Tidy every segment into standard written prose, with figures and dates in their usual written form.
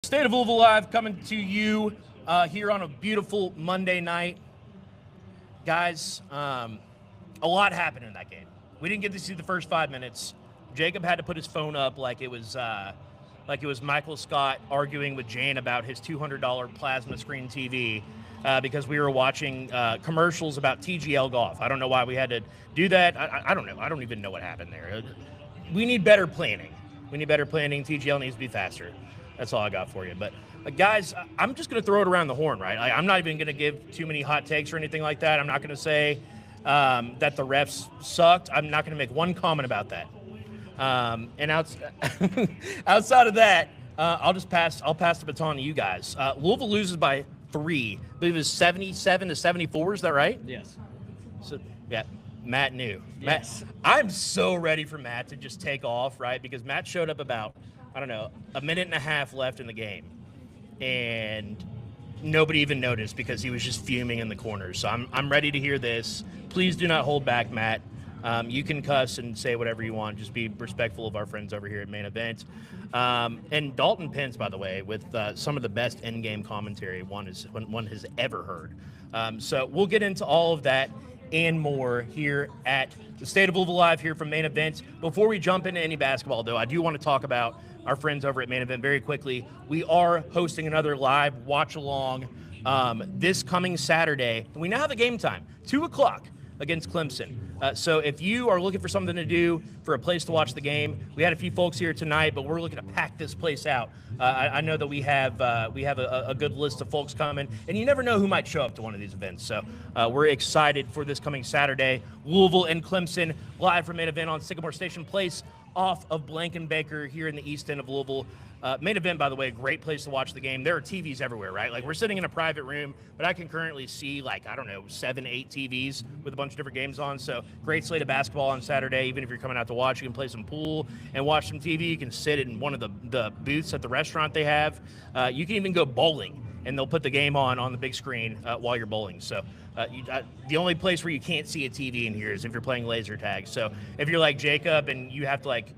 State of Louisville Live coming to you here on a beautiful Monday night. Guys, a lot happened in that game. We didn't get to see the first 5 minutes. Jacob had to put his phone up like it was Michael Scott arguing with Jane about his $200 plasma screen TV because we were watching commercials about TGL golf. I don't know why we had to do that. I don't know. I don't even know what happened there. We need better planning. TGL needs to be faster. That's all I got for you. But guys, I'm just going to throw it around the horn, right? I'm not even going to give too many hot takes or anything like that. I'm not going to say that the refs sucked. I'm not going to make one comment about that. And outside of that, I'll pass the baton to you guys. Louisville loses by 3. I believe it was 77-74. Is that right? Yes. So yeah, Matt knew. Yes. Matt, I'm so ready for Matt to just take off, right? Because Matt showed up about, I don't know, a minute and a half left in the game, and nobody even noticed because he was just fuming in the corners. So I'm ready to hear this. Please do not hold back, Matt. You can cuss and say whatever you want. Just be respectful of our friends over here at Main Event. And Dalton Pence, by the way, with some of the best in-game commentary one has ever heard. So we'll get into all of that and more here at the State of Louisville Live here from Main Event. Before we jump into any basketball, though, I do want to talk about our friends over at Main Event very quickly. We are hosting another live watch-along this coming Saturday. We now have a game time, 2 o'clock against Clemson. So if you are looking for something to do, for a place to watch the game, we had a few folks here tonight, but we're looking to pack this place out. I know that we have a good list of folks coming, and you never know who might show up to one of these events. So we're excited for this coming Saturday. Louisville and Clemson live from Main Event on Sycamore Station Place off of Blankenbaker here in the east end of Louisville. Main Event, by the way, great place to watch the game. There are TVs everywhere, right? Like, we're sitting in a private room, but I can currently see, like, I don't know, 7, 8 TVs with a bunch of different games on. So great slate of basketball on Saturday. Even if you're coming out to watch, you can play some pool and watch some TV. You can sit in one of the booths at the restaurant they have. You can even go bowling, and they'll put the game on the big screen while you're bowling. So the only place where you can't see a TV in here is if you're playing laser tag. So if you're like Jacob and you have to, like,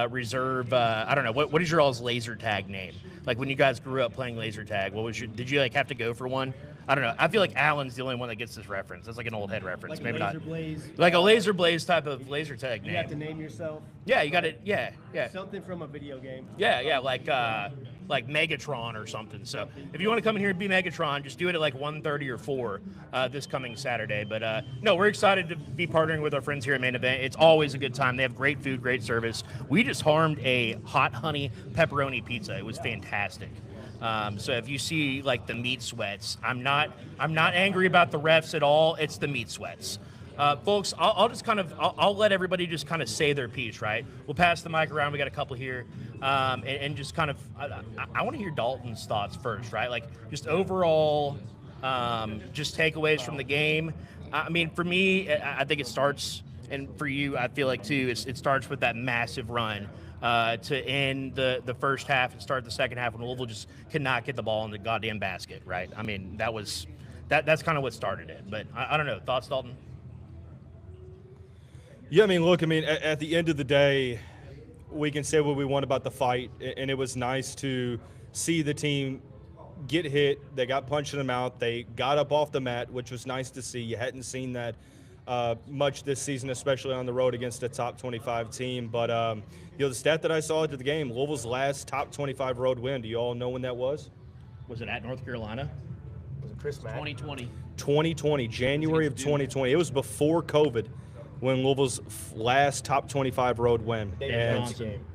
reserve, I don't know, what is your all's laser tag name? Like, when you guys grew up playing laser tag, did you like have to go for one? I don't know. I feel like Alan's the only one that gets this reference. That's like an old head reference. Like maybe laser not. Blaze. Like a laser blaze type of laser tag name. You have to name yourself. Yeah, you got it. Yeah. Something from a video game. Yeah, like Megatron or something. So if you want to come in here and be Megatron, just do it at like 1:30 or 4 this coming Saturday. But no, we're excited to be partnering with our friends here at Main Event. It's always a good time. They have great food, great service. We just harmed a hot honey pepperoni pizza. It was fantastic. So if you see like the meat sweats, I'm not angry about the refs at all. It's the meat sweats. Folks, I'll let everybody just kind of say their piece, right? We'll pass the mic around. We got a couple here. And just kind of, I want to hear Dalton's thoughts first, right? Like, just overall, just takeaways from the game. I mean, for me, I think it starts, and for you, I feel like too, it starts with that massive run to end the first half and start the second half when Louisville just could not get the ball in the goddamn basket, right? I mean, that's kind of what started it. But I don't know. Thoughts, Dalton? Yeah, I mean, look, at the end of the day, we can say what we want about the fight, and it was nice to see the team get hit. They got punched in the mouth. They got up off the mat, which was nice to see. You hadn't seen that much this season, especially on the road against a top 25 team. But, the stat that I saw at the game, Louisville's last top 25 road win, do you all know when that was? Was it at North Carolina? Was it Chris Mack? 2020. 2020, January of 2020. It was before COVID when Louisville's last top 25 road win. David Johnson.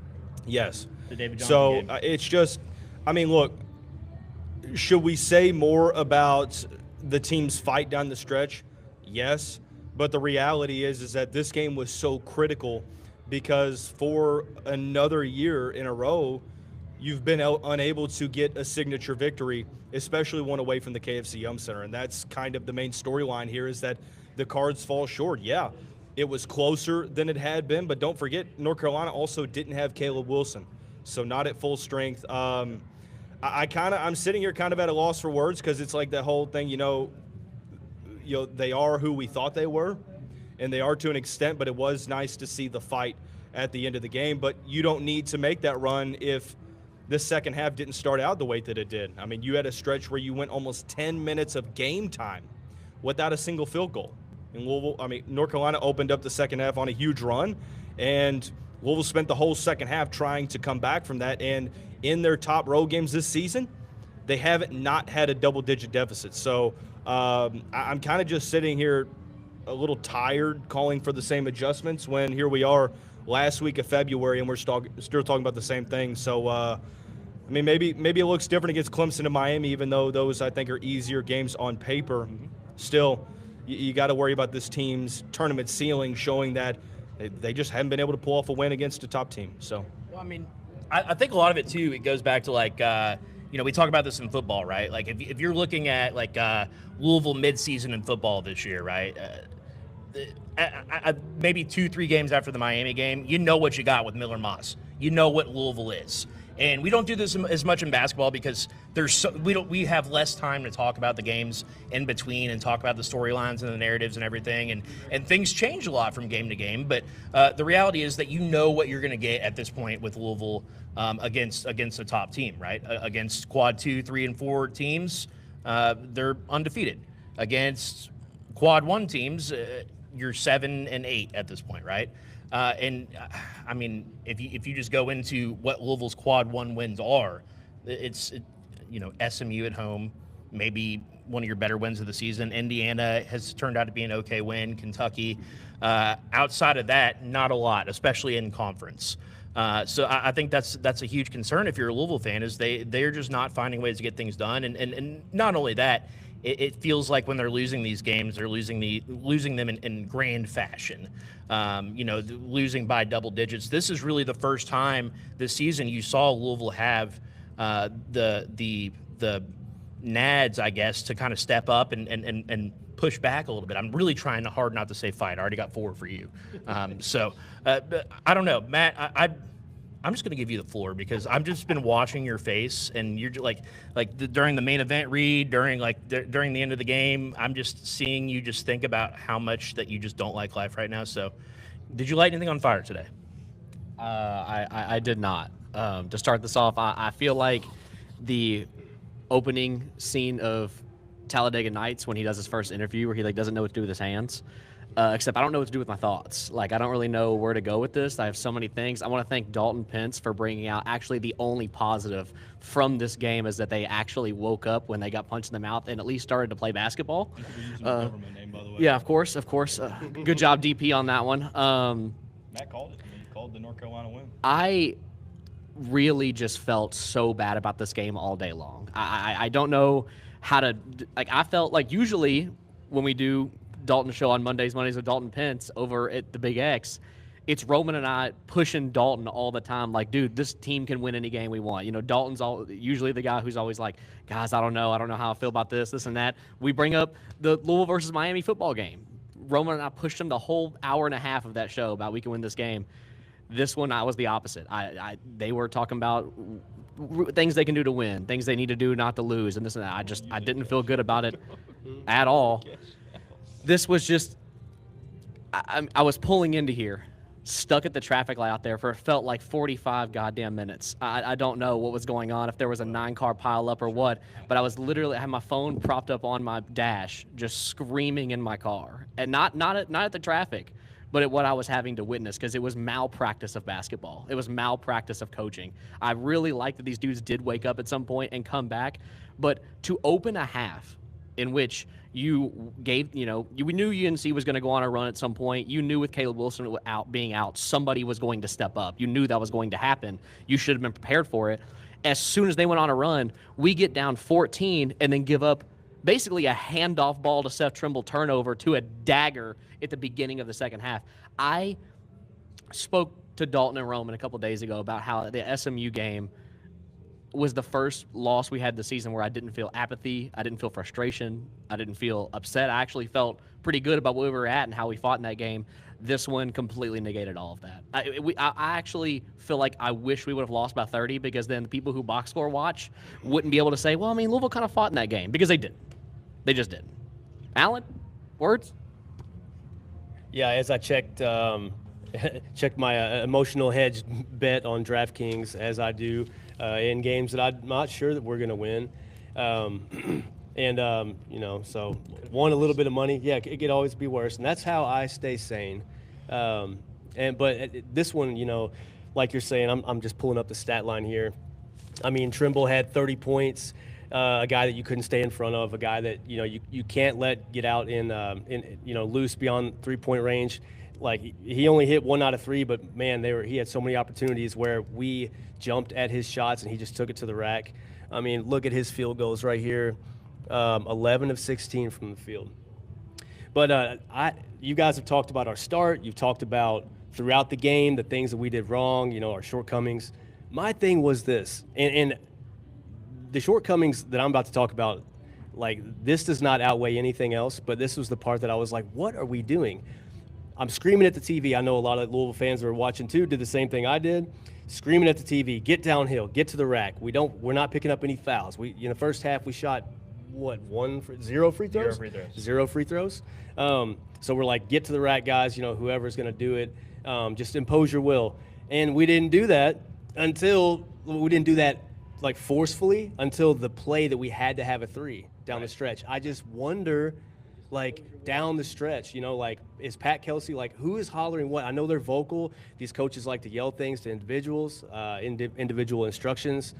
Yes. The David Johnson So game. it's just, look, should we say more about the team's fight down the stretch? Yes. But the reality is that this game was so critical because for another year in a row, you've been unable to get a signature victory, especially one away from the KFC Yum Center. And that's kind of the main storyline here, is that the Cards fall short. Yeah, it was closer than it had been, but don't forget, North Carolina also didn't have Caleb Wilson, so not at full strength. I'm sitting here kind of at a loss for words because it's like the whole thing, they are who we thought they were, and they are to an extent, but it was nice to see the fight at the end of the game. But you don't need to make that run if this second half didn't start out the way that it did. I mean, you had a stretch where you went almost 10 minutes of game time without a single field goal. In Louisville, I mean, North Carolina opened up the second half on a huge run, and Louisville spent the whole second half trying to come back from that. And in their top road games this season, they haven't not had a double-digit deficit. So I'm kind of just sitting here a little tired calling for the same adjustments when here we are last week of February and we're still talking about the same thing. So, I mean, maybe it looks different against Clemson and Miami, even though those, I think, are easier games on paper. Still, you got to worry about this team's tournament ceiling showing that they just haven't been able to pull off a win against a top team. So, well, I mean, I think a lot of it, too, it goes back to, like, we talk about this in football, right? Like, if you're looking at, like, Louisville midseason in football this year, right? Maybe 2-3 games after the Miami game, you know what you got with Miller Moss. You know what Louisville is. And we don't do this as much in basketball because we have less time to talk about the games in between and talk about the storylines and the narratives and everything. And things change a lot from game to game. But the reality is that you know what you're going to get at this point with Louisville against a top team, right? Against quad 2, 3, and 4 teams, they're undefeated. Against quad 1 teams, you're 7 and 8 at this point, right? And I mean, if you just go into what Louisville's quad 1 wins are, it's SMU at home, maybe one of your better wins of the season. Indiana has turned out to be an okay win. Kentucky, outside of that, not a lot, especially in conference. So I think that's a huge concern if you're a Louisville fan, is they're just not finding ways to get things done, and not only that. It feels like when they're losing these games, they're losing them in grand fashion. Losing by double digits. This is really the first time this season you saw Louisville have the nads, I guess, to kind of step up and push back a little bit. I'm really trying hard not to say fight. I already got 4 for you. But I don't know, Matt. I'm just going to give you the floor because I've just been watching your face, and you're just during the main event read, during the end of the game, I'm just seeing you just think about how much that you just don't like life right now. So, did you light anything on fire today? I did not. To start this off, I feel like the opening scene of Talladega Nights when he does his first interview, where he doesn't know what to do with his hands. Except I don't know what to do with my thoughts. I don't really know where to go with this. I have so many things. I want to thank Dalton Pence for bringing out actually the only positive from this game is that they actually woke up when they got punched in the mouth and at least started to play basketball. Government name, by the way. Yeah, of course. Good job, DP, on that one. Matt called it. He called the North Carolina win. I really just felt so bad about this game all day long. I don't know how to I felt like usually when we do Dalton show on Mondays with Dalton Pence over at the Big X, it's Roman and I pushing Dalton all the time. Dude, this team can win any game we want. Dalton's usually the guy who's always like, guys, I don't know how I feel about this and that. We bring up the Louisville versus Miami football game. Roman and I pushed him the whole hour and a half of that show about we can win this game. This one, I was the opposite. They were talking about things they can do to win, things they need to do not to lose, and this and that. I didn't feel good about it at all. This was just, I was pulling into here, stuck at the traffic light out there for it felt like 45 goddamn minutes. I don't know what was going on, if there was a 9-car pileup or what, but I was literally, I had my phone propped up on my dash, just screaming in my car. And not at the traffic, but at what I was having to witness, because it was malpractice of basketball. It was malpractice of coaching. I really liked that these dudes did wake up at some point and come back, but to open a half in which you gave, you knew UNC was going to go on a run at some point. You knew with Caleb Wilson being out, somebody was going to step up. You knew that was going to happen. You should have been prepared for it. As soon as they went on a run, we get down 14 and then give up basically a handoff ball to Seth Trimble turnover to a dagger at the beginning of the second half. I spoke to Dalton and Roman a couple days ago about how the SMU game was the first loss we had this season where I didn't feel apathy, I didn't feel frustration, I didn't feel upset. I actually felt pretty good about where we were at and how we fought in that game. This one completely negated all of that. I actually feel like I wish we would have lost by 30, because then the people who box score watch wouldn't be able to say, well, I mean, Louisville kind of fought in that game, because they didn't. They just didn't. Alan, words? Yeah, as I checked my emotional hedge bet on DraftKings, as I do, in games that I'm not sure that we're going to win. So won a little bit of money. Yeah, it could always be worse, and that's how I stay sane. But this one, like you're saying, I'm just pulling up the stat line here. I mean, Trimble had 30 points. A guy that you couldn't stay in front of, a guy that you can't let get out in loose beyond 3-point range. Like he only hit 1 out of 3, but man, he had so many opportunities where we jumped at his shots and he just took it to the rack. I mean, look at his field goals right here, 11 of 16 from the field. But you guys have talked about our start. You've talked about throughout the game the things that we did wrong, our shortcomings. My thing was this, and the shortcomings that I'm about to talk about, like this does not outweigh anything else, but this was the part that I was like, what are we doing? I'm screaming at the TV. I know a lot of Louisville fans that were watching too did the same thing I did. Screaming at the TV, get downhill, get to the rack. We're not picking up any fouls. In the first half we shot zero free throws? Zero free throws. So we're like, get to the rack, guys, whoever's going to do it, just impose your will. And we didn't do that like forcefully until the play that we had to have a 3 down the stretch. I just wonder, like down the stretch, is Pat Kelsey, like who is hollering what? I know they're vocal. These coaches like to yell things to individuals, individual instructions.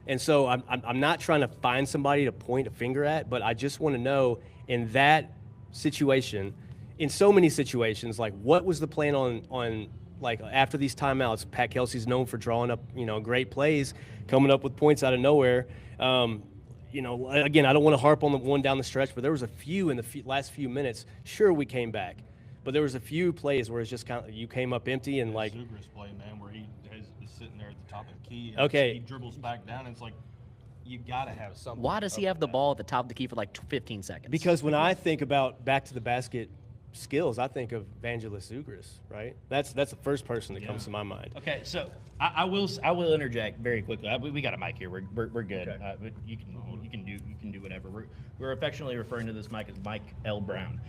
And so I'm not trying to find somebody to point a finger at, but I just want to know in that situation, in so many situations, like what was the plan on like after these timeouts? Pat Kelsey's known for drawing up, great plays, coming up with points out of nowhere. Again, I don't want to harp on the one down the stretch, but there was a few in the last few minutes. Sure, we came back, but there was a few plays where it's just kind of you came up empty and like. Zougris play, man, where he is sitting there at the top of the key. And okay. He dribbles back down, and it's like you got to have something. Why does he have the ball at the top of the key for like 15 seconds? Because when I think about back to the basket skills, I think of Vangelis Zougris, right? That's the first person that comes to my mind. Okay, so I will interject very quickly. We got a mic here. We're good. Okay. But you can do whatever. We're affectionately referring to this mic as Mike L. Brown.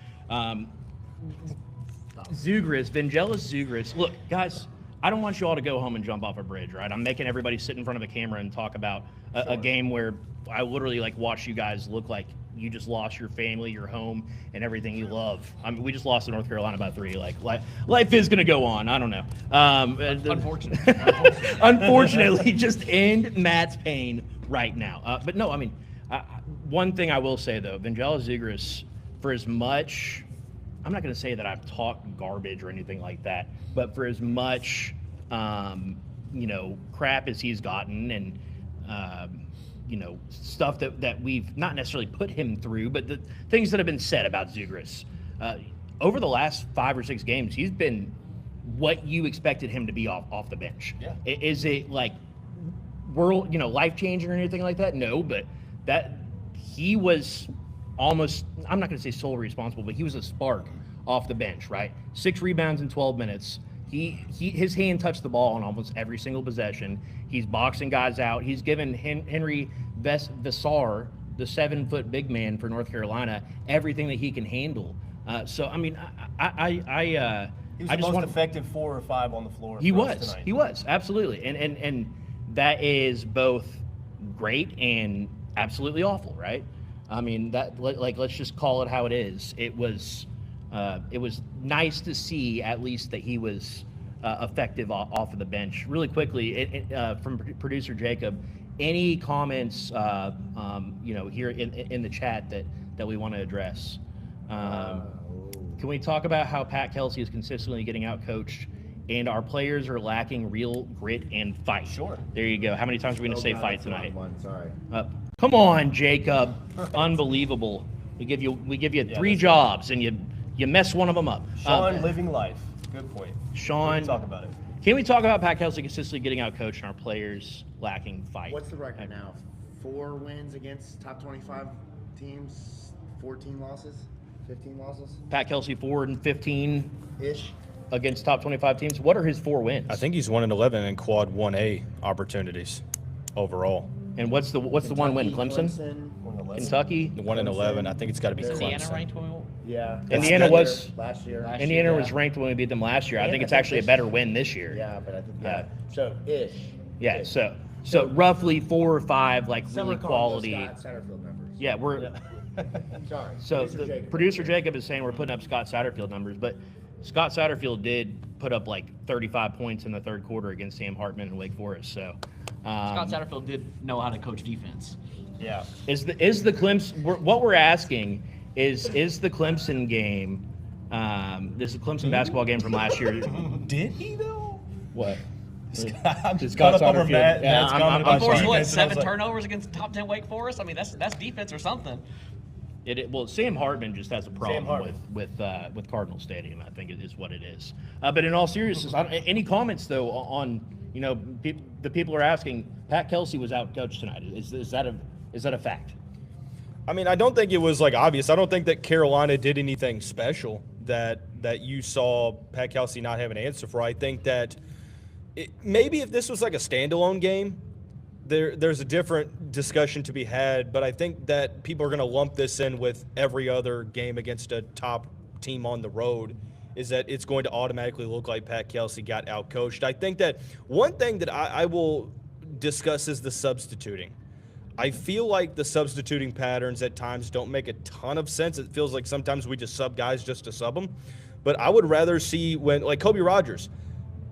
Zougris, Vangelis Zougris. Look, guys, I don't want you all to go home and jump off a bridge, right? I'm making everybody sit in front of a camera and talk about a game where I literally watch you guys look like you just lost your family, your home, and everything you love. I mean, we just lost to North Carolina by 3. Life is going to go on. I don't know. Unfortunately, just end Matt's pain right now. But no, I mean, one thing I will say, though, Vangelis Zougris, for as much, I'm not going to say that I've talked garbage or anything like that, but for as much, crap as he's gotten and, stuff that we've not necessarily put him through, but the things that have been said about Zougris over the last 5 or 6 games, he's been what you expected him to be off the bench. Yeah. Is it like world, life changing or anything like that? No, but that he was almost, I'm not going to say solely responsible, but he was a spark off the bench, right? 6 rebounds in 12 minutes. His hand touched the ball on almost every single possession. He's boxing guys out. He's given Henry Vesar, the 7-foot big man for North Carolina, everything that he can handle. So I mean, he was the most effective 4 or 5 on the floor. He was absolutely, and that is both great and absolutely awful, right? I mean, that let's just call it how it is. It was nice to see at least that he was effective off of the bench. Really quickly, from producer Jacob, any comments here in the chat that we want to address? Can we talk about how Pat Kelsey is consistently getting out-coached and our players are lacking real grit and fight? Sure. There you go. How many times are we going to say fight tonight? Sorry. Come on, Jacob. Unbelievable. We give you 3 jobs and you mess one of them up. Sean living life. Good point. Sean, talk about it. Can we talk about Pat Kelsey consistently getting out coached and our players lacking fight? What's the record now? 4 wins against top 25 teams, 14 losses, 15 losses? Pat Kelsey 4-15 ish against top 25 teams. What are his 4 wins? I think he's 1-11 in quad 1A opportunities overall. And what's the one win? Clemson? Kentucky? 1-11. I think it's got to be Indiana Clemson. ranked when we won? Yeah. Indiana was last year. Indiana was ranked when we beat them last year. I think it's actually a better win this year. Yeah, but I think so ish. Yeah. So So roughly 4 or 5 like Some really are calling those quality. Scott Satterfield numbers. Yeah, we're Sorry. so Producer the Jacob. producer Jacob is saying we're putting up Scott Satterfield numbers, but Scott Satterfield did put up like 35 points in the third quarter against Sam Hartman and Wake Forest. So Scott Satterfield did know how to coach defense. yeah, is the Clemson? What we're asking is the Clemson game? This is a Clemson basketball game from last year. Did he though? What? I'm just Scott caught up over Satterfield. Matt. Yeah, Matt's I'm comment sorry. about Forced what, defense, and I was 7 like, turnovers against top 10 Wake Forest? I mean, that's defense or something. Well, Sam Hartman just has a problem Hartman. with Cardinal Stadium. I think it is what it is. But in all seriousness, any comments though on the people are asking? Pat Kelsey was out coached tonight. Is that a fact? I mean, I don't think it was like obvious. I don't think that Carolina did anything special that you saw Pat Kelsey not have an answer for. I think that maybe if this was like a standalone game, there's a different discussion to be had. But I think that people are going to lump this in with every other game against a top team on the road, is that it's going to automatically look like Pat Kelsey got outcoached. I think that one thing that I will discuss is the substituting. I feel like the substituting patterns at times don't make a ton of sense. It feels like sometimes we just sub guys just to sub them. But I would rather see when, like Kobe Rogers,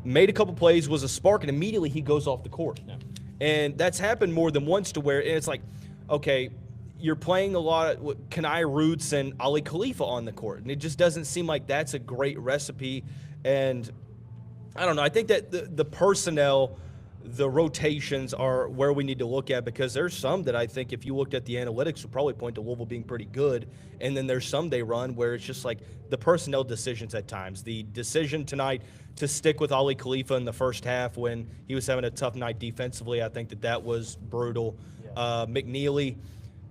made a couple plays, was a spark, and immediately he goes off the court. Yeah. And that's happened more than once to where it's like, okay, you're playing a lot of Kenai Roots and Ali Khalifa on the court. And it just doesn't seem like that's a great recipe. And I don't know. I think that the personnel, the rotations are where we need to look at, because there's some that I think if you looked at the analytics would probably point to Louisville being pretty good. And then there's some they run where it's just like the personnel decisions at times. The decision tonight to stick with Ali Khalifa in the first half when he was having a tough night defensively, I think that was brutal. McKneely,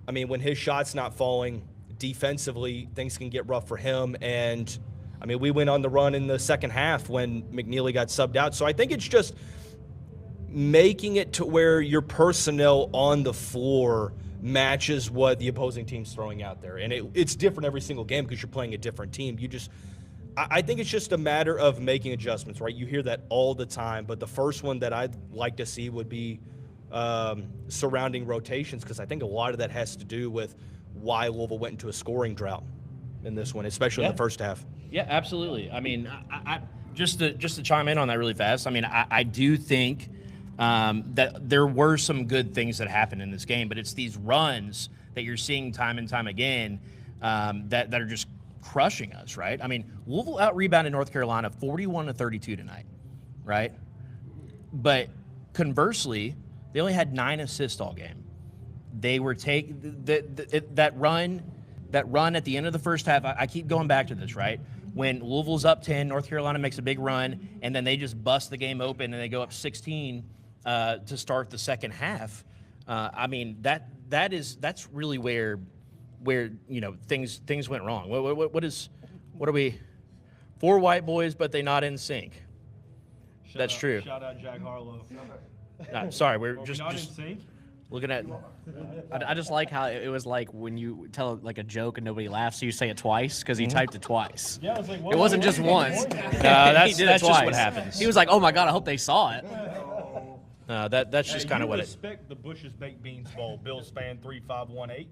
I mean, when his shot's not falling defensively, things can get rough for him. And, I mean, we went on the run in the second half when McKneely got subbed out. So I think it's just making it to where your personnel on the floor matches what the opposing team's throwing out there. And it's different every single game because you're playing a different team. I think it's just a matter of making adjustments, right? You hear that all the time, but the first one that I'd like to see would be surrounding rotations, because I think a lot of that has to do with why Louisville went into a scoring drought in this one, especially in the first half. Yeah, absolutely. I mean, I just to chime in on that really fast, I mean, I do think that there were some good things that happened in this game, but it's these runs that you're seeing time and time again that are just crushing us, right? I mean, Louisville out-rebounded North Carolina 41-32 tonight, right? But conversely, they only had 9 assists all game. They were that run at the end of the first half. I keep going back to this, right? When Louisville's up 10, North Carolina makes a big run, and then they just bust the game open and they go up 16 to start the second half. I mean, that's really where things went wrong. What are we? 4 white boys, but they not in sync. That's true. Shout out Jack Harlow. Sorry, we're Are just we not in sync? looking at. I just like how it was like when you tell like a joke and nobody laughs, so you say it twice because he typed it twice. Yeah, I was like, It wasn't just once. That's He did it just what twice. happens. He was like, "Oh my god, I hope they saw it." That's just kind of what it. Respect the Bush's Baked Beans Bowl. Bills fan 3518.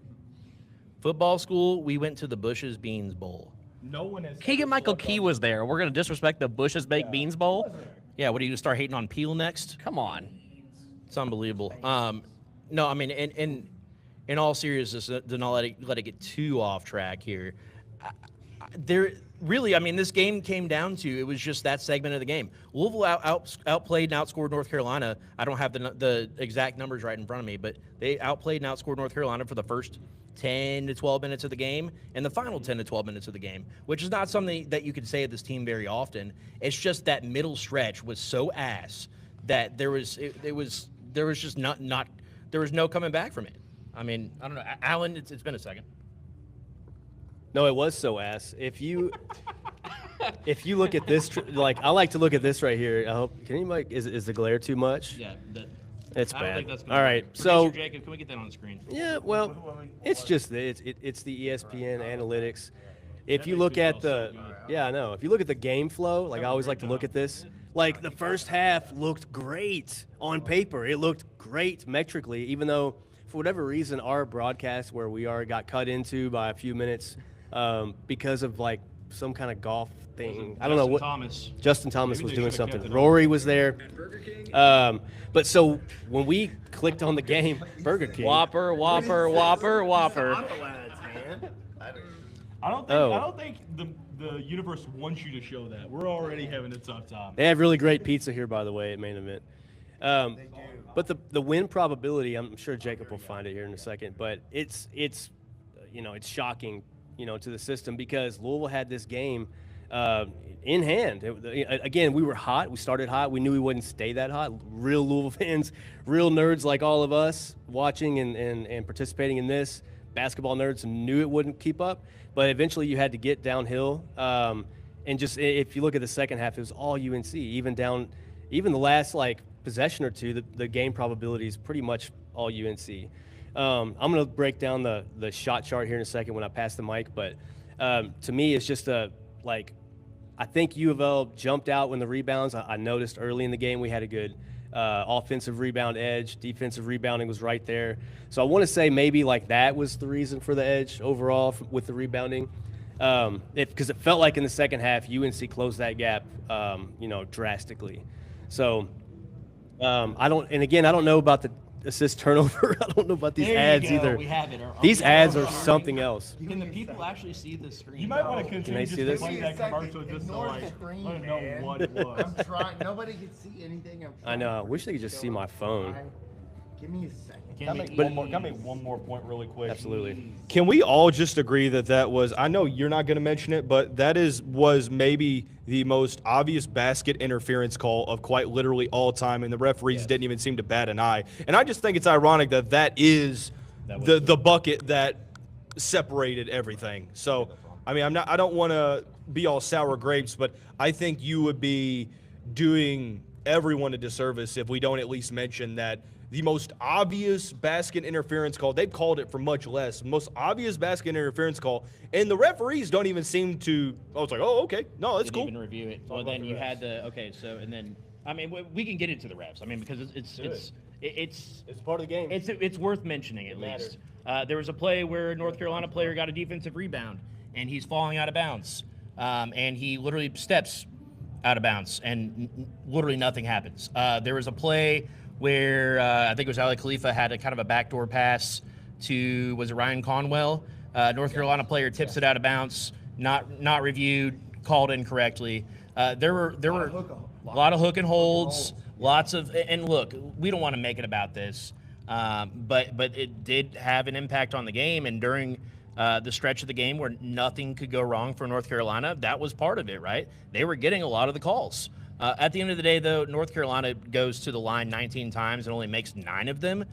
Football school, we went to the Bush's Beans Bowl. No one has. Keegan Michael Key was there. We're gonna disrespect the Bush's Baked Beans Bowl. Yeah, what are you gonna start hating on Peel next? Come on. It's unbelievable. No, I mean, in all seriousness, to not let it get too off track here. I mean, this game came down to it was just that segment of the game. Louisville outplayed and outscored North Carolina. I don't have the exact numbers right in front of me, but they outplayed and outscored North Carolina for the first 10 to 12 minutes of the game and the final 10 to 12 minutes of the game, which is not something that you could say of this team very often. It's just that middle stretch was so ass that there was just not there was no coming back from it. I mean, I don't know. Alan, it's been a second. No, it was so ass. If you look at this, I like to look at this right here. I hope. Can anybody? Is the glare too much? Yeah, It's I don't bad. think that's gonna All work. right, Producer so Jacob, can we get that on the screen? yeah, well, it's just it's the ESPN analytics. If you look at the I know. If you look at the game flow, like I always like to look at this. Like the first half looked great on paper. It looked great metrically, even though for whatever reason our broadcast where we are got cut into by a few minutes because of like some kind of golf thing. I don't know what. Thomas. Justin Thomas Maybe was they doing should've kept something. it Rory was there. But so when we clicked on the game, Burger King. Whopper, Whopper, Whopper, Whopper. I don't think the universe wants you to show that. We're already having a tough time. They have really great pizza here, by the way, at Main Event. But the win probability, I'm sure Jacob will find it here in a second, but it's shocking, to the system because Louisville had this game in hand. Again, we were hot. We started hot. We knew we wouldn't stay that hot. Real Louisville fans, real nerds like all of us watching and participating in this. Basketball nerds knew it wouldn't keep up, but eventually you had to get downhill. And just if you look at the second half, it was all UNC. Even the last possession or two, the game probability is pretty much all UNC. I'm going to break down the shot chart here in a second when I pass the mic, but to me, it's just I think U of L jumped out when the rebounds. I noticed early in the game we had a good offensive rebound edge. Defensive rebounding was right there. So I want to say maybe that was the reason for the edge overall with the rebounding. Because it felt like in the second half, UNC closed that gap, drastically. So I don't know about the assist turnover. I don't know about these ads either. We have it. These ads are something else. Can the people actually see the screen? You might want to Can continue they see just this? playing that commercial just to Ignore the screen, let them know man. what it was. I'm trying. Nobody can see anything. I know. I wish they could just see my phone. Give me a second. Can I make one more point really quick? Absolutely. Can we all just agree that was, I know you're not going to mention it, but was maybe the most obvious basket interference call of quite literally all time, and the referees didn't even seem to bat an eye. And I just think it's ironic that is the bucket that separated everything. So, I mean, I don't want to be all sour grapes, but I think you would be doing everyone a disservice if we don't at least mention that the most obvious basket interference call, they've called it for much less, most obvious basket interference call, and the referees don't even seem to, I was like, oh, okay, no, that's cool. Didn't even review it. Well, then you had and then, I mean, we can get into the refs. I mean, because it's part of the game. It's worth mentioning at least. There was a play where a North Carolina player got a defensive rebound, and he's falling out of bounds, and he literally steps out of bounds, and literally nothing happens. There was a play where I think it was Ali Khalifa had a kind of a backdoor pass to, was it Ryan Conwell? North Carolina player tips it out of bounds, not reviewed, called incorrectly. There were a lot of hook and holds, lots of, and look, we don't want to make it about this, but it did have an impact on the game, and during the stretch of the game where nothing could go wrong for North Carolina, that was part of it, right? They were getting a lot of the calls. At the end of the day, though, North Carolina goes to the line 19 times and only makes 9 of them.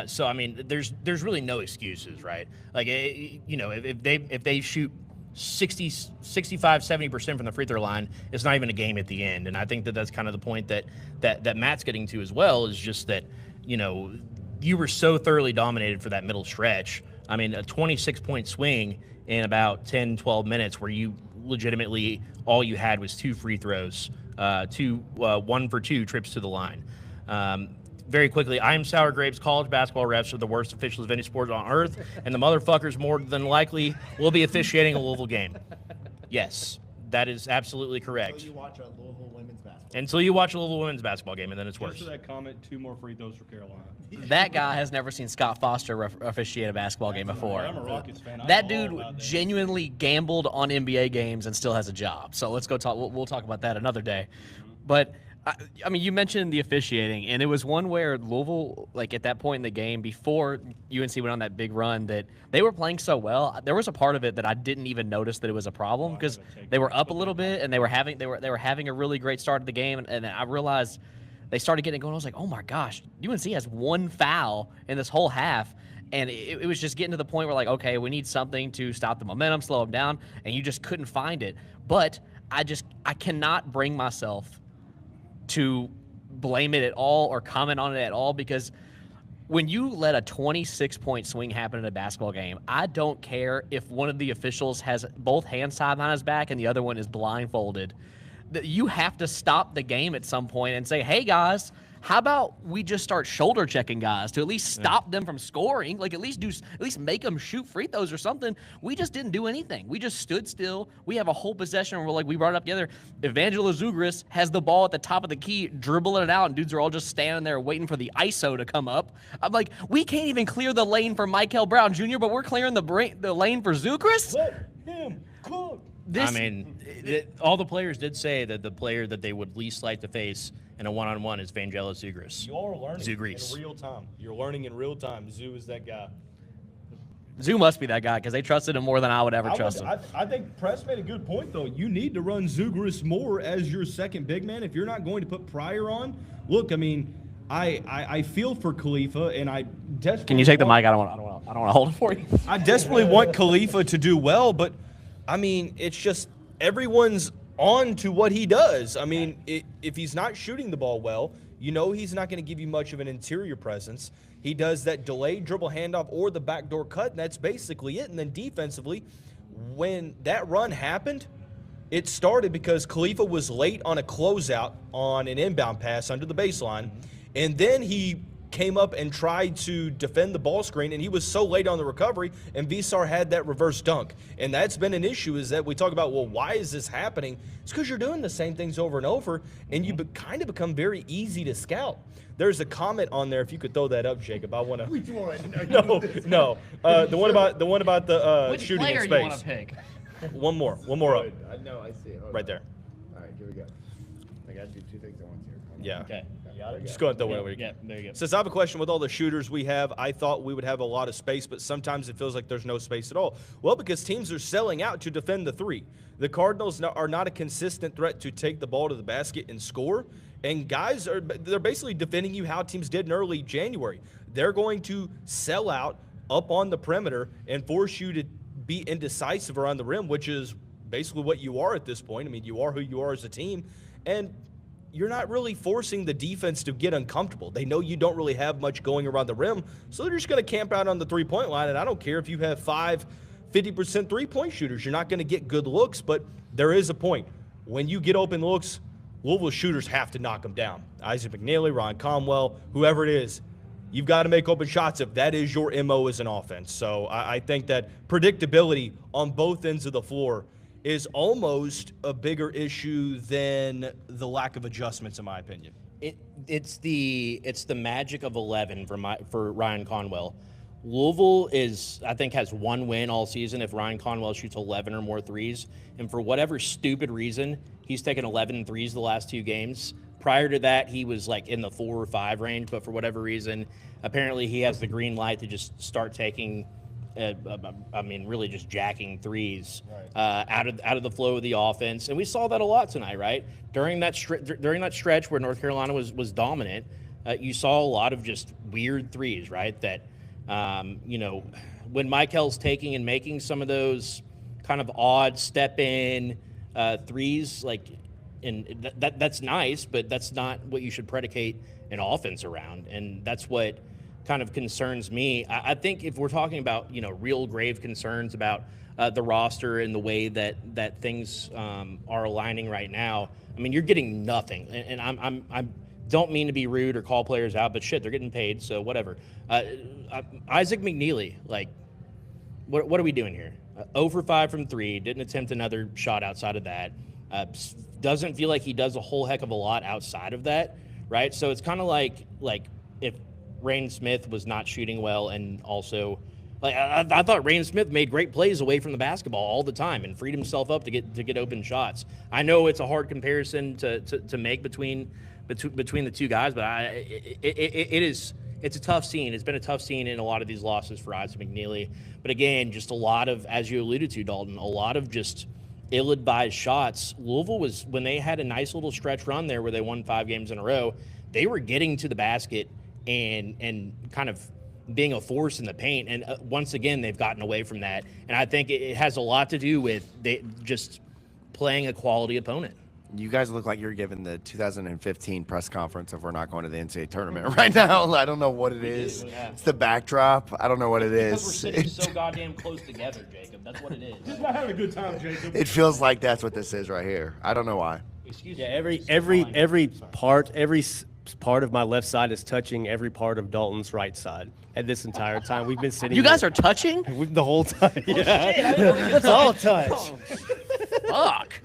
So, I mean, there's really no excuses, right? If they shoot 60, 65, 70% from the free throw line, it's not even a game at the end. And I think that's kind of the point that Matt's getting to as well, is just that, you were so thoroughly dominated for that middle stretch. I mean, a 26-point swing in about 10, 12 minutes where you legitimately all you had was 2 free throws. 1 for 2 trips to the line. Very quickly, I am sour grapes. College basketball refs are the worst officials of any sport on earth, and the motherfuckers more than likely will be officiating a Louisville game. Yes, that is absolutely correct. Until you watch a Louisville women's basketball. Until you watch a Louisville women's basketball game, and then it's worse. Just for that comment, 2 more free throws for Carolina. That guy has never seen Scott Foster officiate a basketball game before. I'm a Rockets fan. I That know all dude about that. genuinely gambled on NBA games and still has a job. So let's go talk. We'll talk about that another day. But I mean, you mentioned the officiating, and it was one where Louisville, at that point in the game, before UNC went on that big run, that they were playing so well. There was a part of it that I didn't even notice that it was a problem because they were up a little bit and they were having a really great start of the game, and I realized they started getting it going. I was like, oh my gosh, UNC has 1 foul in this whole half. And it was just getting to the point where, okay, we need something to stop the momentum, slow them down, and you just couldn't find it. But I cannot bring myself to blame it at all or comment on it at all, because when you let a 26-point swing happen in a basketball game, I don't care if one of the officials has both hands tied behind his back and the other one is blindfolded. You have to stop the game at some point and say, hey, guys, how about we just start shoulder checking guys to at least stop them from scoring? Like at least make them shoot free throws or something. We just didn't do anything. We just stood still. We have a whole possession where we brought it up together. Vangelis Zougris has the ball at the top of the key, dribbling it out, and dudes are all just standing there waiting for the ISO to come up. I'm like, we can't even clear the lane for Michael Brown Jr., but we're clearing the lane for Zougris? Let him cook. All the players did say that the player that they would least like to face in a one-on-one is Vangelis Zougris. You are learning Zougris. in real time. You're learning in real time. Zoo is that guy. Zoo must be that guy because they trusted him more than I would ever trust him. I think Press made a good point, though. You need to run Zougris more as your second big man if you're not going to put Pryor on. Look, I mean, I feel for Khalifa, and I desperately Can you take the mic? I don't want to hold it for you. I desperately want Khalifa to do well, but I mean, it's just everyone's on to what he does. I mean, if he's not shooting the ball well, you know he's not going to give you much of an interior presence. He does that delayed dribble handoff or the backdoor cut, and that's basically it. And then defensively, when that run happened, it started because Khalifa was late on a closeout on an inbound pass under the baseline, and then he came up and tried to defend the ball screen, and he was so late on the recovery, and Visar had that reverse dunk. And that's been an issue, is that we talk about, well, why is this happening? It's because you're doing the same things over and over, and you kind of become very easy to scout. There's a comment on there, if you could throw that up, Jacob. I want to. Which one? No. The one about the Which shooting player in you want space. to pick? One more up. I know, I see it. Hold Right on. there. All right, here we go. I got to do two things at once here. Hold on. Yeah. Okay. Just go ahead and throw it over. Yeah, there you go. Since I have a question with all the shooters we have, I thought we would have a lot of space, but sometimes it feels like there's no space at all. Well, because teams are selling out to defend the three. The Cardinals are not a consistent threat to take the ball to the basket and score. And guys they're basically defending you how teams did in early January. They're going to sell out up on the perimeter and force you to be indecisive around the rim, which is basically what you are at this point. I mean, you are who you are as a team. And you're not really forcing the defense to get uncomfortable. They know you don't really have much going around the rim, so they're just going to camp out on the three-point line, and I don't care if you have 50% three-point shooters. You're not going to get good looks, but there is a point. When you get open looks, Louisville shooters have to knock them down. Isaac McKneely, Ryan Conwell, whoever it is, you've got to make open shots if that is your MO as an offense. So I think that predictability on both ends of the floor is almost a bigger issue than the lack of adjustments, in my opinion. It's the magic of 11 for Ryan Conwell. Louisville has one win all season if Ryan Conwell shoots 11 or more threes, and for whatever stupid reason, he's taken 11 threes the last two games. Prior to that, he was like in the 4 or 5 range, but for whatever reason, apparently he has the green light to just start taking. Really just jacking threes out of the flow of the offense, and we saw that a lot tonight, right? During that stretch where North Carolina was dominant, you saw a lot of just weird threes, right? That when Michael's taking and making some of those kind of odd step in threes, and that's nice, but that's not what you should predicate an offense around, and that's what kind of concerns me. I think if we're talking about real grave concerns about the roster and the way that things are aligning right now, I mean, you're getting nothing, and I don't mean to be rude or call players out, but shit, they're getting paid, so whatever. Isaac McKneely, what are we doing here? 0 for 5 from 3, didn't attempt another shot outside of that. Doesn't feel like he does a whole heck of a lot outside of that, right? So it's kind of like if Rain Smith was not shooting well, and also I thought Rain Smith made great plays away from the basketball all the time and freed himself up to get open shots. I know it's a hard comparison to make between the two guys, but it's a tough scene. It's been a tough scene in a lot of these losses for Isaac McKneely. But again, just a lot of, as you alluded to, Dalton, a lot of just ill-advised shots. Louisville was, when they had a nice little stretch run there where they won 5 games in a row, they were getting to the basket and kind of being a force in the paint. And once again, they've gotten away from that. And I think it has a lot to do with just playing a quality opponent. You guys look like you're giving the 2015 press conference of we're not going to the NCAA tournament right now. I don't know what it is. Yeah. It's the backdrop. I don't know what it is. Because we're sitting so goddamn close together, Jacob. That's what it is. Just not having a good time, Jacob. It feels like that's what this is right here. I don't know why. Excuse Yeah, me. every part, part of my left side is touching every part of Dalton's right side at this entire time. We've been sitting. You guys here are touching? the whole time. Yeah, let's all touch. Fuck.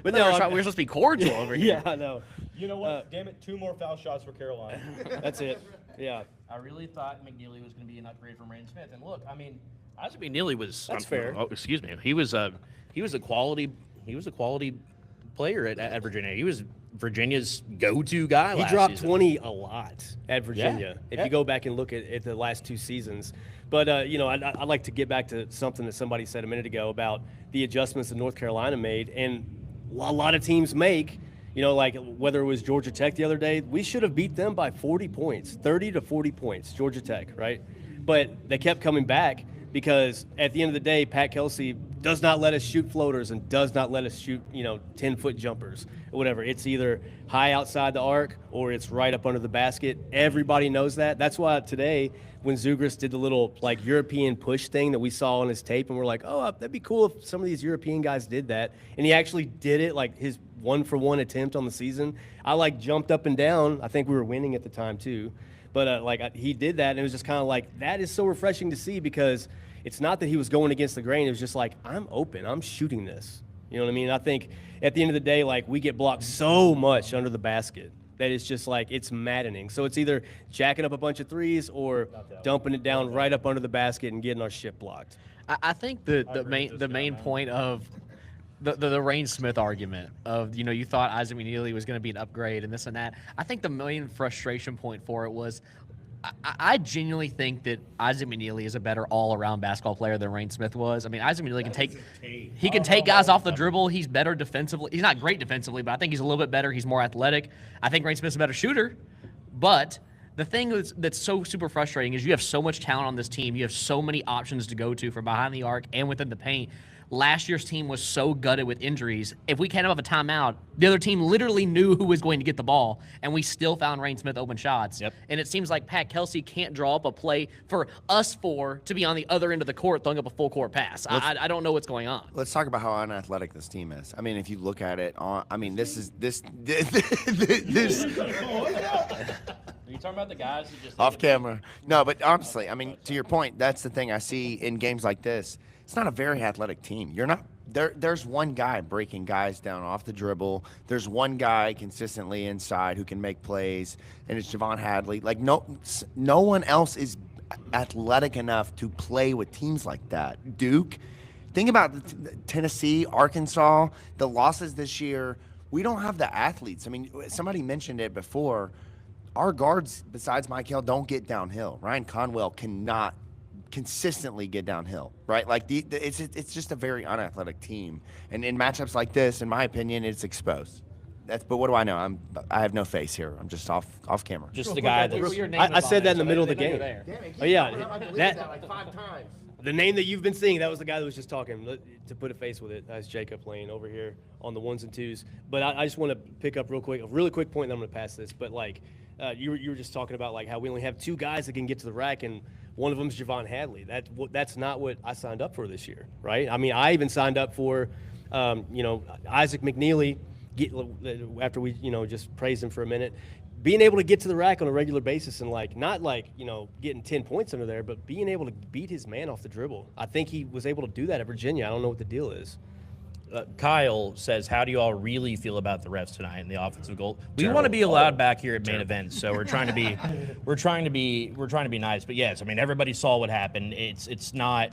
But No, no, we're supposed to be cordial over here. yeah, I know. You know what? Damn it, 2 more foul shots for Carolina. That's it. Yeah. I really thought McKneely was going to be an upgrade from Rain Smith. And look, I mean, Isaac McKneely was. That's fair. Oh, excuse me. He was a quality player at Virginia. He was Virginia's go-to guy. He last dropped season. 20 a lot at Virginia. If yeah. you go back and look at the last 2 seasons. But, I'd like to get back to something that somebody said a minute ago about the adjustments that North Carolina made. And a lot of teams make, like whether it was Georgia Tech the other day, we should have beat them by 40 points, 30 to 40 points, Georgia Tech, right? But they kept coming back because at the end of the day, Pat Kelsey does not let us shoot floaters and does not let us shoot, 10-foot jumpers or whatever. It's either high outside the arc or it's right up under the basket. Everybody knows that. That's why today when Zougris did the little European push thing that we saw on his tape and we're like, oh, that'd be cool if some of these European guys did that. And he actually did it, his 1-for-1 attempt on the season. I jumped up and down. I think we were winning at the time too. But he did that and it was just kind of that is so refreshing to see because it's not that he was going against the grain. It was just I'm open. I'm shooting this. You know what I mean? I think at the end of the day, we get blocked so much under the basket that it's just it's maddening. So it's either jacking up a bunch of threes or dumping it down right up under the basket and getting our shit blocked. I think the main point of the Rain Smith argument of you thought Isaac McKneely was going to be an upgrade and this and that. I think the main frustration point for it was I genuinely think that Isaac McKneely is a better all-around basketball player than Rain Smith was. I mean, Isaac McKneely can take guys off the dribble. He's better defensively. He's not great defensively, but I think he's a little bit better. He's more athletic. I think Rain Smith's a better shooter. But the thing that's so super frustrating is you have so much talent on this team. You have so many options to go to from behind the arc and within the paint. Last year's team was so gutted with injuries. If we can't have a timeout, the other team literally knew who was going to get the ball, and we still found Rain Smith open shots. Yep. And it seems like Pat Kelsey can't draw up a play for us four to be on the other end of the court throwing up a full court pass. I don't know what's going on. Let's talk about how unathletic this team is. I mean, if you look at it, this. Are you talking about the guys who just Off camera. No, but honestly, I mean, to your point, that's the thing I see in games like this. It's not a very athletic team. You're not there. There's one guy breaking guys down off the dribble. There's one guy consistently inside who can make plays, and it's Javon Hadley. No one else is athletic enough to play with teams like that. Duke, think about Tennessee, Arkansas, the losses this year. We don't have the athletes. I mean, somebody mentioned it before. Our guards, besides Michael, don't get downhill. Ryan Conwell cannot consistently get downhill, right? It's just a very unathletic team. And in matchups like this, in my opinion, it's exposed. But what do I know? I have no face here. I'm just off camera. just the guy that I said that in the middle of the game. Damn it, Oh, yeah, I believe that- that 5 times. The name that you've been seeing, that was the guy that was just talking. To put a face with it, that's Jacob Lane over here on the 1s and 2s. But I just want to pick up a really quick point, and I'm going to pass this. But you were just talking about how we only have 2 guys that can get to the rack, and one of them is Javon Hadley. That's not what I signed up for this year, right? I mean, I even signed up for, Isaac McKneely. After we just praised him for a minute, being able to get to the rack on a regular basis and not getting 10 points under there, but being able to beat his man off the dribble. I think he was able to do that at Virginia. I don't know what the deal is. Kyle says, how do you all really feel about the refs tonight in the offensive goal? We want to be allowed back here at main events, so we're trying to be nice. But yes, I mean, everybody saw what happened. It's not.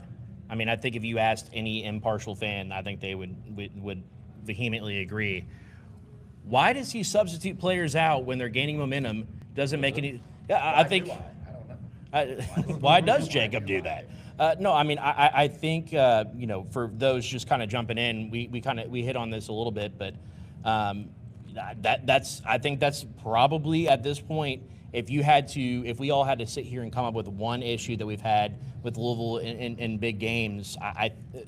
I mean, I think if you asked any impartial fan, I think they would vehemently agree. Why does he substitute players out when they're gaining momentum? Doesn't make any. I think. Why does Jacob do that? No, I mean, I think for those just kind of jumping in, we hit on this a little bit, but I think that's probably at this point, if we all had to sit here and come up with one issue that we've had with Louisville in big games,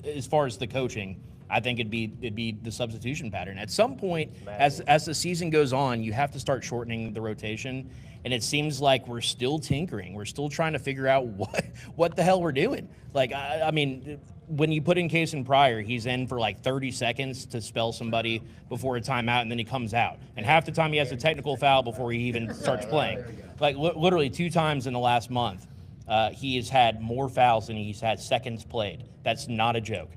as far as the coaching, I think it'd be the substitution pattern. At some point, as the season goes on, you have to start shortening the rotation. And it seems like we're still tinkering. We're still trying to figure out what the hell we're doing. I mean, when you put in Case and Pryor, he's in for like 30 seconds to spell somebody before a timeout, and then he comes out. And half the time he has a technical foul before he even starts playing. Like literally 2 times in the last month, he has had more fouls than he's had seconds played. That's not a joke.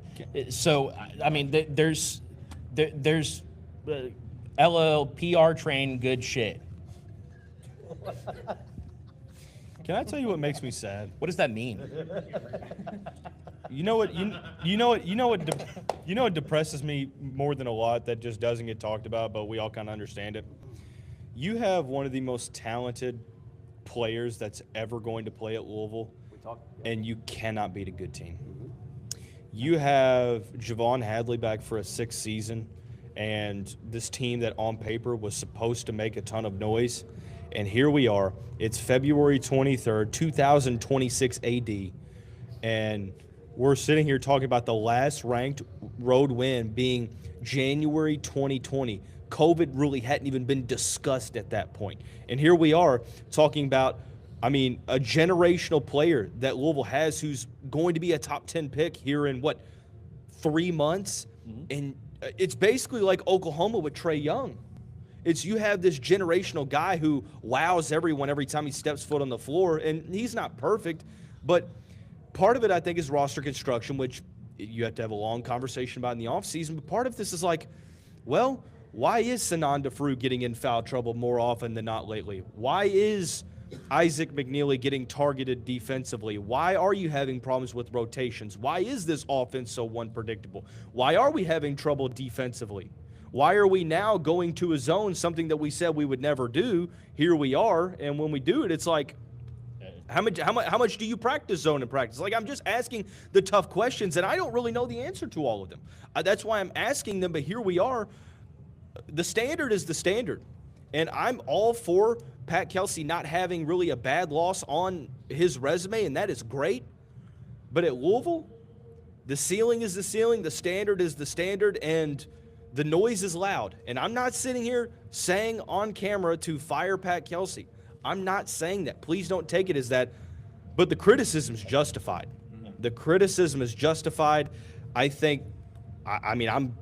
So, I mean, there's LLPR train good shit. Can I tell you what makes me sad? What does that mean? You know what depresses me more than a lot that just doesn't get talked about, but we all kind of understand it. You have one of the most talented players that's ever going to play at Louisville, and you cannot beat a good team. You have Javon Hadley back for a 6th season, and this team that on paper was supposed to make a ton of noise. And here we are. It's February 23rd, 2026 AD, and we're sitting here talking about the last ranked road win being January 2020. COVID really hadn't even been discussed at that point. And here we are talking about, I mean, a generational player that Louisville has who's going to be a top 10 pick here in, 3 months? And it's basically like Oklahoma with Trae Young. It's you have this generational guy who wows everyone every time he steps foot on the floor, and he's not perfect, but part of it, I think, is roster construction, which you have to have a long conversation about in the offseason. But part of this is like, well, why is Sinan DeFru getting in foul trouble more often than not lately? Why is Isaac McKneely getting targeted defensively? Why are you having problems with rotations? Why is this offense so unpredictable? Why are we having trouble defensively? Why are we now going to a zone, something that we said we would never do? Here we are, and when we do it, it's like, how much do you practice zone in practice? Like, I'm just asking the tough questions, and I don't really know the answer to all of them. That's why I'm asking them, but here we are. The standard is the standard, and I'm all for Pat Kelsey not having really a bad loss on his resume, and that is great. But at Louisville, the ceiling is the ceiling, the standard is the standard, and the noise is loud. And I'm not sitting here saying on camera to fire Pat Kelsey. I'm not saying that. Please don't take it as that. But the criticism is justified. The criticism is justified. I think, I mean, I'm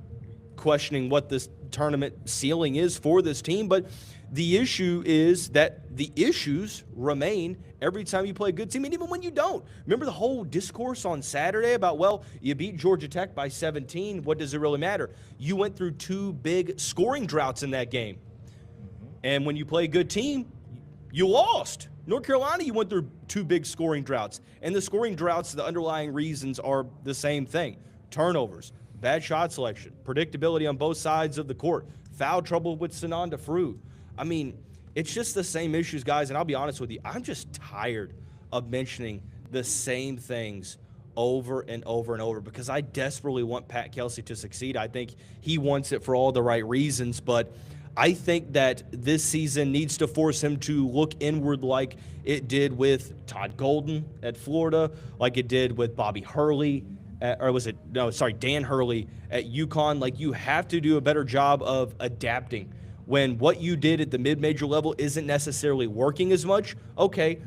questioning what this tournament ceiling is for this team, but the issue is that the issues remain every time you play a good team, and even when you don't. Remember the whole discourse on Saturday about, well, you beat Georgia Tech by 17. What does it really matter? You went through 2 big scoring droughts in that game. And when you play a good team, you lost. North Carolina, you went through 2 big scoring droughts. And the scoring droughts, the underlying reasons are the same thing. Turnovers, bad shot selection, predictability on both sides of the court, foul trouble with Sinan DeFru. I mean, it's just the same issues, guys, and I'll be honest with you, I'm just tired of mentioning the same things over and over and over because I desperately want Pat Kelsey to succeed. I think he wants it for all the right reasons, but I think that this season needs to force him to look inward like it did with Todd Golden at Florida, like it did with Bobby Hurley, Dan Hurley at UConn. Like, you have to do a better job of adapting. When what you did at the mid-major level isn't necessarily working as much, okay,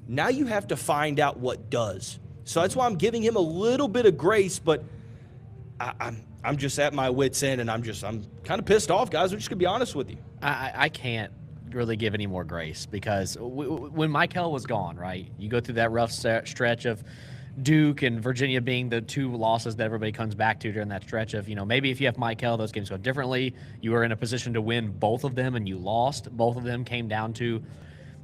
now you have to find out what does. So that's why I'm giving him a little bit of grace, but I'm just at my wit's end, and I'm kind of pissed off, guys. I'm just going to be honest with you. I can't really give any more grace because when Michael was gone, right, you go through that rough stretch of Duke and Virginia being the 2 losses that everybody comes back to during that stretch of, maybe if you have Michael, those games go differently. You were in a position to win both of them and you lost. Both of them came down to,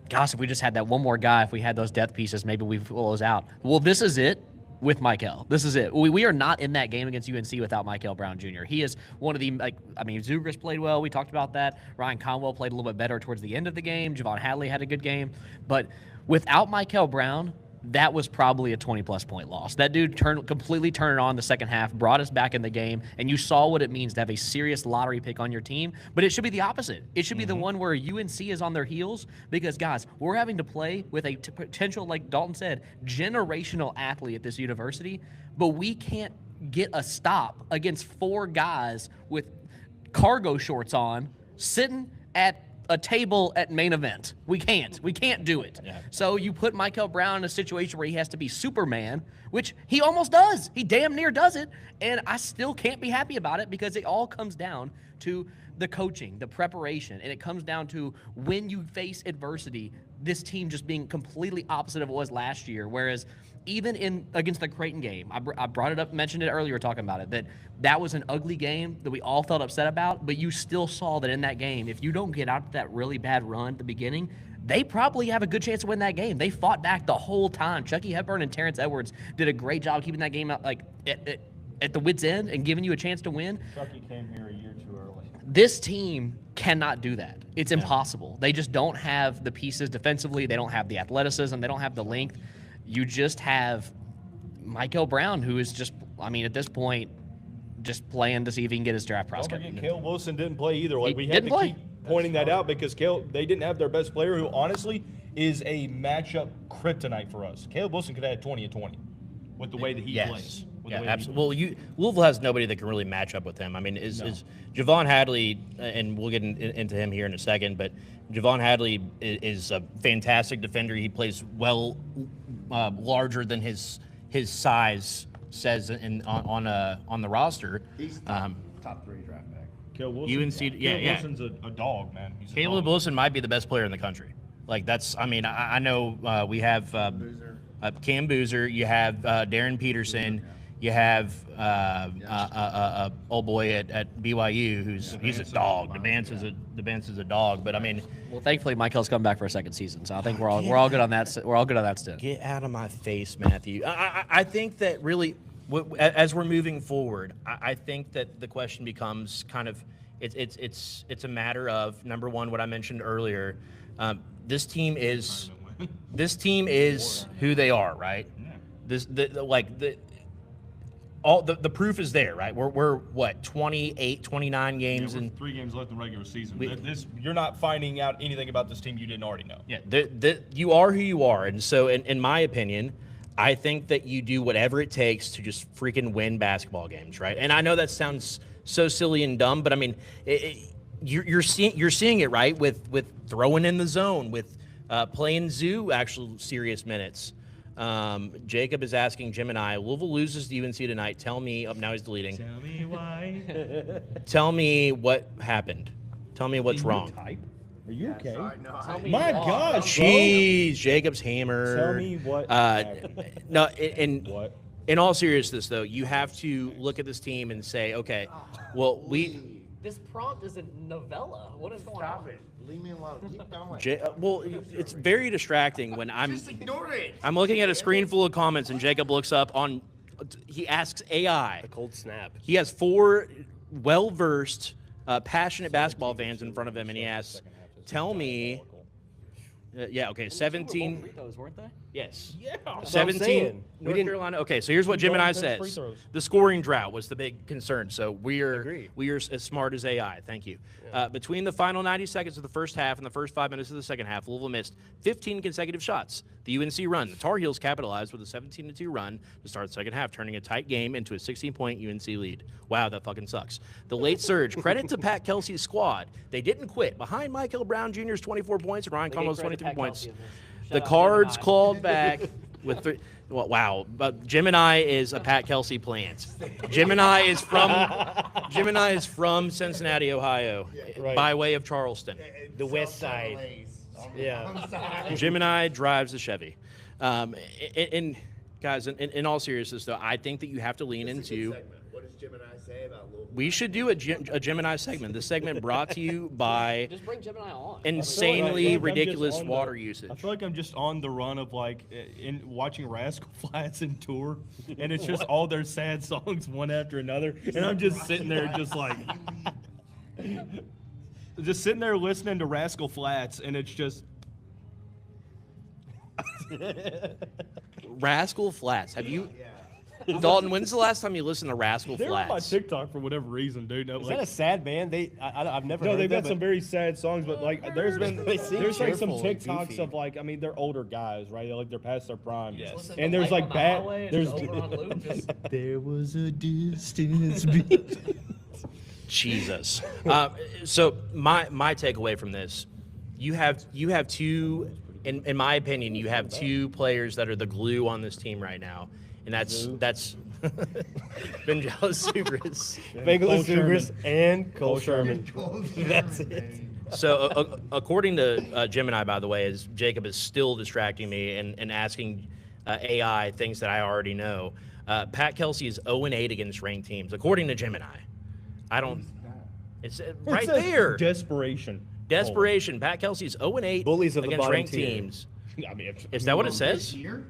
gosh, if we just had that one more guy, if we had those depth pieces, maybe we pull those out. Well, this is it with Michael. This is it. We are not in that game against UNC without Michael Brown Jr. He is one of the, Zougris played well. We talked about that. Ryan Conwell played a little bit better towards the end of the game. Javon Hadley had a good game. But without Michael Brown, that was probably a 20-plus point loss. That dude completely turned it on the second half, brought us back in the game, and you saw what it means to have a serious lottery pick on your team. But it should be the opposite. It should be the one where UNC is on their heels because, guys, we're having to play with a potential, like Dalton said, generational athlete at this university, but we can't get a stop against 4 guys with cargo shorts on sitting at a table at main event. We can't do it. Yeah. So you put Michael Brown in a situation where he has to be Superman, which he almost does. He damn near does it. And I still can't be happy about it because it all comes down to the coaching, the preparation, and it comes down to when you face adversity, this team just being completely opposite of what was last year. Whereas even against the Creighton game, I brought it up, mentioned it earlier, talking about it, that was an ugly game that we all felt upset about, but you still saw that in that game, if you don't get out to that really bad run at the beginning, they probably have a good chance to win that game. They fought back the whole time. Chucky Hepburn and Terrence Edwards did a great job keeping that game out, like at the wit's end and giving you a chance to win. Chucky came here a year too early. This team cannot do that. It's impossible. They just don't have the pieces defensively. They don't have the athleticism. They don't have the length. You just have Michael Brown, who is just, I mean, at this point, just playing to see if he can get his draft Don't prospect. forget, Caleb Wilson didn't play either. Like, He we had didn't to play. keep pointing that out because they didn't have their best player, who honestly is a matchup kryptonite for us. Caleb Wilson could have had 20 and 20 with the way that he plays. With the Yeah, way that he absolutely. Well, Louisville has nobody that can really match up with him. I mean, is Javon Hadley, and we'll get into him here in a second, but Javon Hadley is a fantastic defender. He plays well, larger than his size says on the roster. He's top 3 draft pick. Caleb Wilson, UNC, Caleb Wilson's a dog, man. He's a Caleb dog. Wilson might be the best player in the country. Like, that's, I mean, I know we have Cam Boozer, you have Darren Peterson, you have old boy at BYU he's a dog. DeBance is a dog, but I mean, Well, thankfully, Michael's come back for a second season, so I think we're all good on that. We're all good on that stint. get out of my face, Matthew. I think that really, as we're moving forward, I think that the question becomes kind of it's a matter of, number one, what I mentioned earlier. This team is who they are, right? The proof is there, right? We're what, 28, 29 games, We're and 3 games left in the regular season. You're not finding out anything about this team you didn't already know. yeah, you are who you are, and so in my opinion, I think that you do whatever it takes to just freaking win basketball games, right? And I know that sounds so silly and dumb, but I mean, you're seeing it, right? With throwing in the zone, with playing Zoo actual serious minutes. Jacob is asking Gemini, Louisville loses to UNC tonight. Tell me, now he's deleting. Tell me why. Tell me what happened. Tell me what's wrong. Are you okay? No, My God, Jeez, Jacob's hammer. Tell me what happened. No, What? in all seriousness, though, you have to look at this team and say, okay, well, This prompt is a novella. What is going on? Leave me alone. Keep going. well, it's very distracting when Just ignore it. I'm looking at a screen full of comments and Jacob looks up he asks AI. A cold snap. He has 4 well-versed, passionate basketball fans in front of him, and he asks, tell me, 17. Free throws, weren't they? Yes. Yeah. 17 North didn't- Carolina. Okay, so here's what Who brought Gemini up those free says. throws? The scoring drought was the big concern. So we Agree. are as smart as AI. Thank you. Between the final 90 seconds of the first half and the first 5 minutes of the second half, Louisville missed 15 consecutive shots. The UNC run. The Tar Heels capitalized with a 17-2 run to start the second half, turning a tight game into a 16-point UNC lead. Wow, that fucking sucks. The late surge. Credit to Pat Kelsey's squad. They didn't quit. Behind Michael Brown Jr.'s 24 points and Ryan Conlow's 23 points. The Cards clawed back with 3. Well, wow, but Gemini is a Pat Kelsey plant. Gemini is from Cincinnati, Ohio, Right. by way of Charleston. The west side. Yeah. Gemini drives the Chevy. And guys, in all seriousness, though, I think that you have to lean into. What does Gemini say about Louisville? We should do a Gemini segment. This segment brought to you by Just bring Gemini on. insanely I feel like I'm ridiculous just on water I usage. feel like I'm just on the run of in watching Rascal Flatts and tour, and it's just all their sad songs one after another, and I'm just sitting there just sitting there listening to Rascal Flatts, and it's just Rascal Flats. Have you, Dalton? When's the last time you listened to Rascal they're on my Flats? TikTok for whatever reason, dude. No, Is that a sad band? I've never no, heard they've them, got some but- very sad songs, but there's like some cheerful and TikToks goofy. of they're older guys, right? They're past their prime. Yes. Listen And to there's Life like on the Highway bad. and There's over on loop, just- there was a distance between. Jesus. So my takeaway from this you have two. In my opinion, you have two players that are the glue on this team right now, and that's Vangelis, Zougris. Vangelis, Zougris, and Cole Sherman. That's it. So according to Gemini, by the way, as Jacob is still distracting me and asking AI things that I already know, Pat Kelsey is 0-8 against ranked teams, according to Gemini. I don't. It's right there. Desperation. Desperation. Pat Kelsey is 0-8 Bullies of the against bottom ranked tier. teams. I mean, Is that what it says? This year?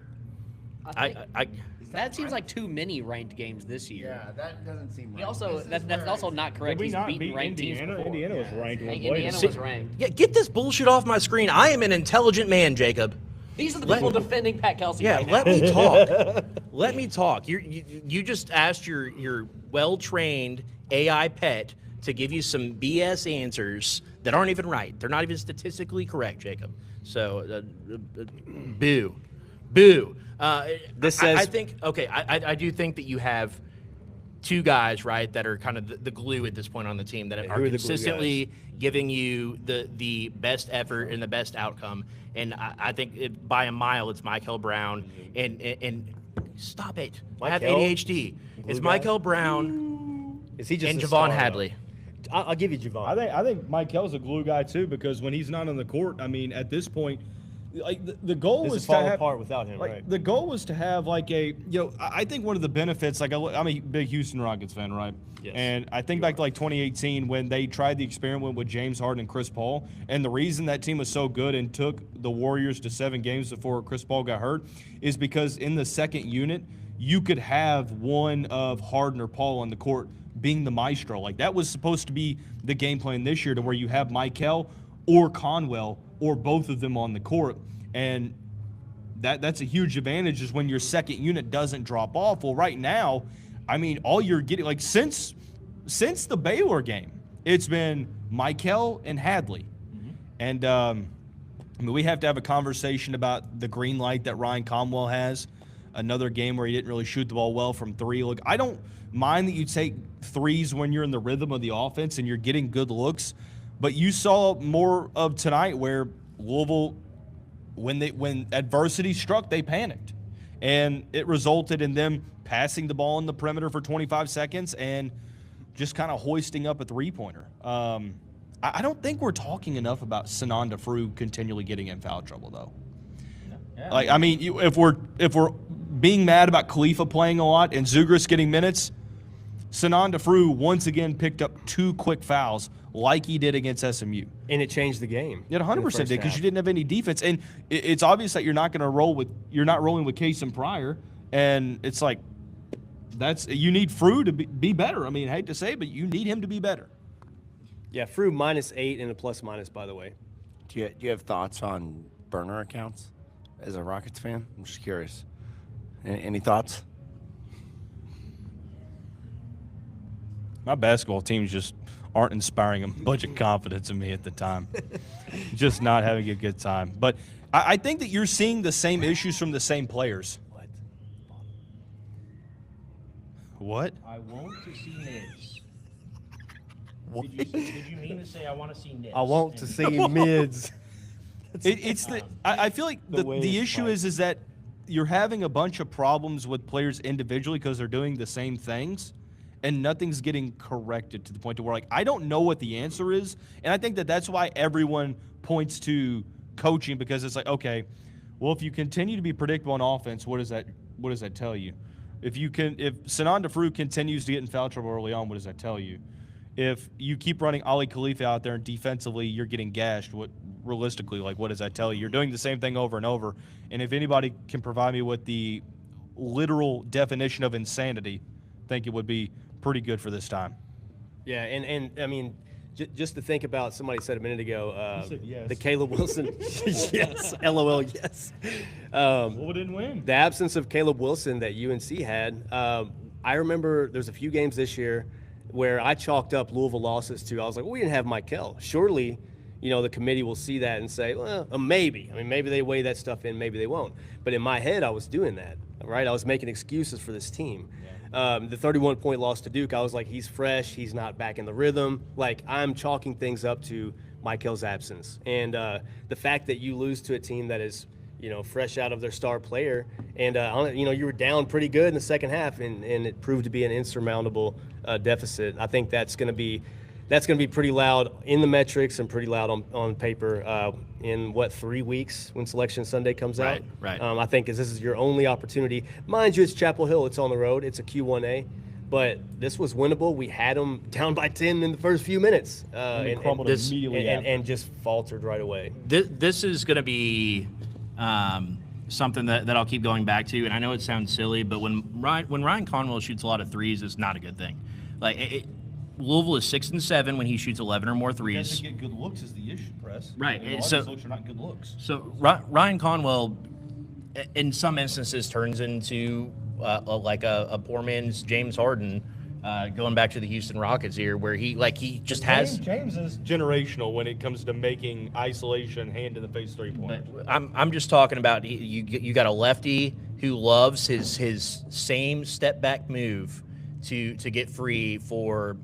That seems like too many ranked games this year. Yeah, that doesn't seem right. He also that's also not correct. Did we He's not beaten beat ranked teams Indiana? before. Indiana was ranked. Hey, one Indiana play. was ranked. Yeah, get this bullshit off my screen. I am an intelligent man, Jacob. These are the people defending Pat Kelsey. Yeah, right now. let me talk. Let me talk. You just asked your well-trained AI pet to give you some BS answers that aren't even right. They're not even statistically correct, Jacob. So, boo. This says- I think, okay, I do think that you have two guys, right, that are kind of the glue at this point on the team that Who are are the glue consistently giving you the best effort and the best outcome. And I think by a mile, it's Michael Brown. And stop it. I have Michael? ADHD. It's guy? Michael Brown Is he just and a Javon star, Hadley. though? I'll give you Javon. I think Mike Kell's a glue guy too, because when he's not on the court, I mean, at this point, like the goal This was is to fall have, apart without him, like, right? the goal was to have like a, I think one of the benefits, like I'm a big Houston Rockets fan, right? Yes. And I think back to like 2018 when they tried the experiment with James Harden and Chris Paul, and the reason that team was so good and took the Warriors to 7 games before Chris Paul got hurt is because in the second unit you could have one of Harden or Paul on the court being the maestro. Like that was supposed to be the game plan this year, to where you have Michael or Conwell or both of them on the court, and that's a huge advantage is when your second unit doesn't drop off. Well, right now, I mean, all you're getting, like since the Baylor game, it's been Michael and Hadley, and I mean, we have to have a conversation about the green light that Ryan Conwell has. Another game where he didn't really shoot the ball well from 3. Look, I don't mind that you take threes when you're in the rhythm of the offense and you're getting good looks, but you saw more of tonight where Louisville, when adversity struck, they panicked, and it resulted in them passing the ball in the perimeter for 25 seconds and just kind of hoisting up a three-pointer. I don't think we're talking enough about Sinan Defru continually getting in foul trouble, though. Yeah. Like, I mean, if we're being mad about Khalifa playing a lot and Zougris getting minutes, Sinan Defru once again picked up 2 quick fouls like he did against SMU. And it changed the game. It 100% did, because you didn't have any defense, and it's obvious that you're not rolling with Cason Pryor, and it's like you need Fru to be better. I mean, I hate to say it, but you need him to be better. Yeah, Fru -8 and a plus-minus, by the way. Do you have thoughts on burner accounts as a Rockets fan? I'm just curious. Any thoughts? My basketball teams just aren't inspiring a bunch of confidence in me at the time. Just not having a good time. But I think that you're seeing the same issues from the same players. What? I want to see Nibs. Did you mean to say I want to see Nibs? I want to see mids. I feel like The way the it's issue played. is that you're having a bunch of problems with players individually because they're doing the same things, and nothing's getting corrected to the point to where, like, I don't know what the answer is, and I think that that's why everyone points to coaching, because it's like, okay, well, if you continue to be predictable on offense, what does that tell you? If Sinan Defru continues to get in foul trouble early on, what does that tell you? If you keep running Ali Khalifa out there and defensively you're getting gashed, what does that tell you? You're doing the same thing over and over. And if anybody can provide me with the literal definition of insanity, I think it would be pretty good for this time. Yeah, and I mean, just to think about, somebody said a minute ago, said yes. the Caleb Wilson, yes, LOL, yes. Well, didn't win. The absence of Caleb Wilson that UNC had, I remember there's a few games this year where I chalked up Louisville losses to, I was like, well, we didn't have Michael. Surely, the committee will see that and say, well, maybe. I mean, maybe they weigh that stuff in, maybe they won't. But in my head, I was doing that, right? I was making excuses for this team. The 31-point loss to Duke, I was like, he's fresh, he's not back in the rhythm. Like, I'm chalking things up to Michael's absence. And the fact that you lose to a team that is, fresh out of their star player, and you were down pretty good in the second half, and it proved to be an insurmountable deficit. I think that's going to be pretty loud in the metrics and pretty loud on paper in 3 weeks when Selection Sunday comes out. Right. I think this is your only opportunity. Mind you, it's Chapel Hill. It's on the road. It's a Q1A. But this was winnable. We had them down by 10 in the first few minutes, And crumbled immediately and just faltered right away. This is going to be something that I'll keep going back to, and I know it sounds silly, but when Ryan Conwell shoots a lot of threes, it's not a good thing. Louisville is 6-7 when he shoots 11 or more He threes. doesn't get good looks is the issue, Press. Right, A lot of so- these looks are not good looks. So Ryan Conwell, in some instances, turns into a poor man's James Harden, going back to the Houston Rockets here, where he just has. James is generational when it comes to making isolation, hand in the face 3-point. I'm just talking about you got a lefty who loves his same step back move to get free for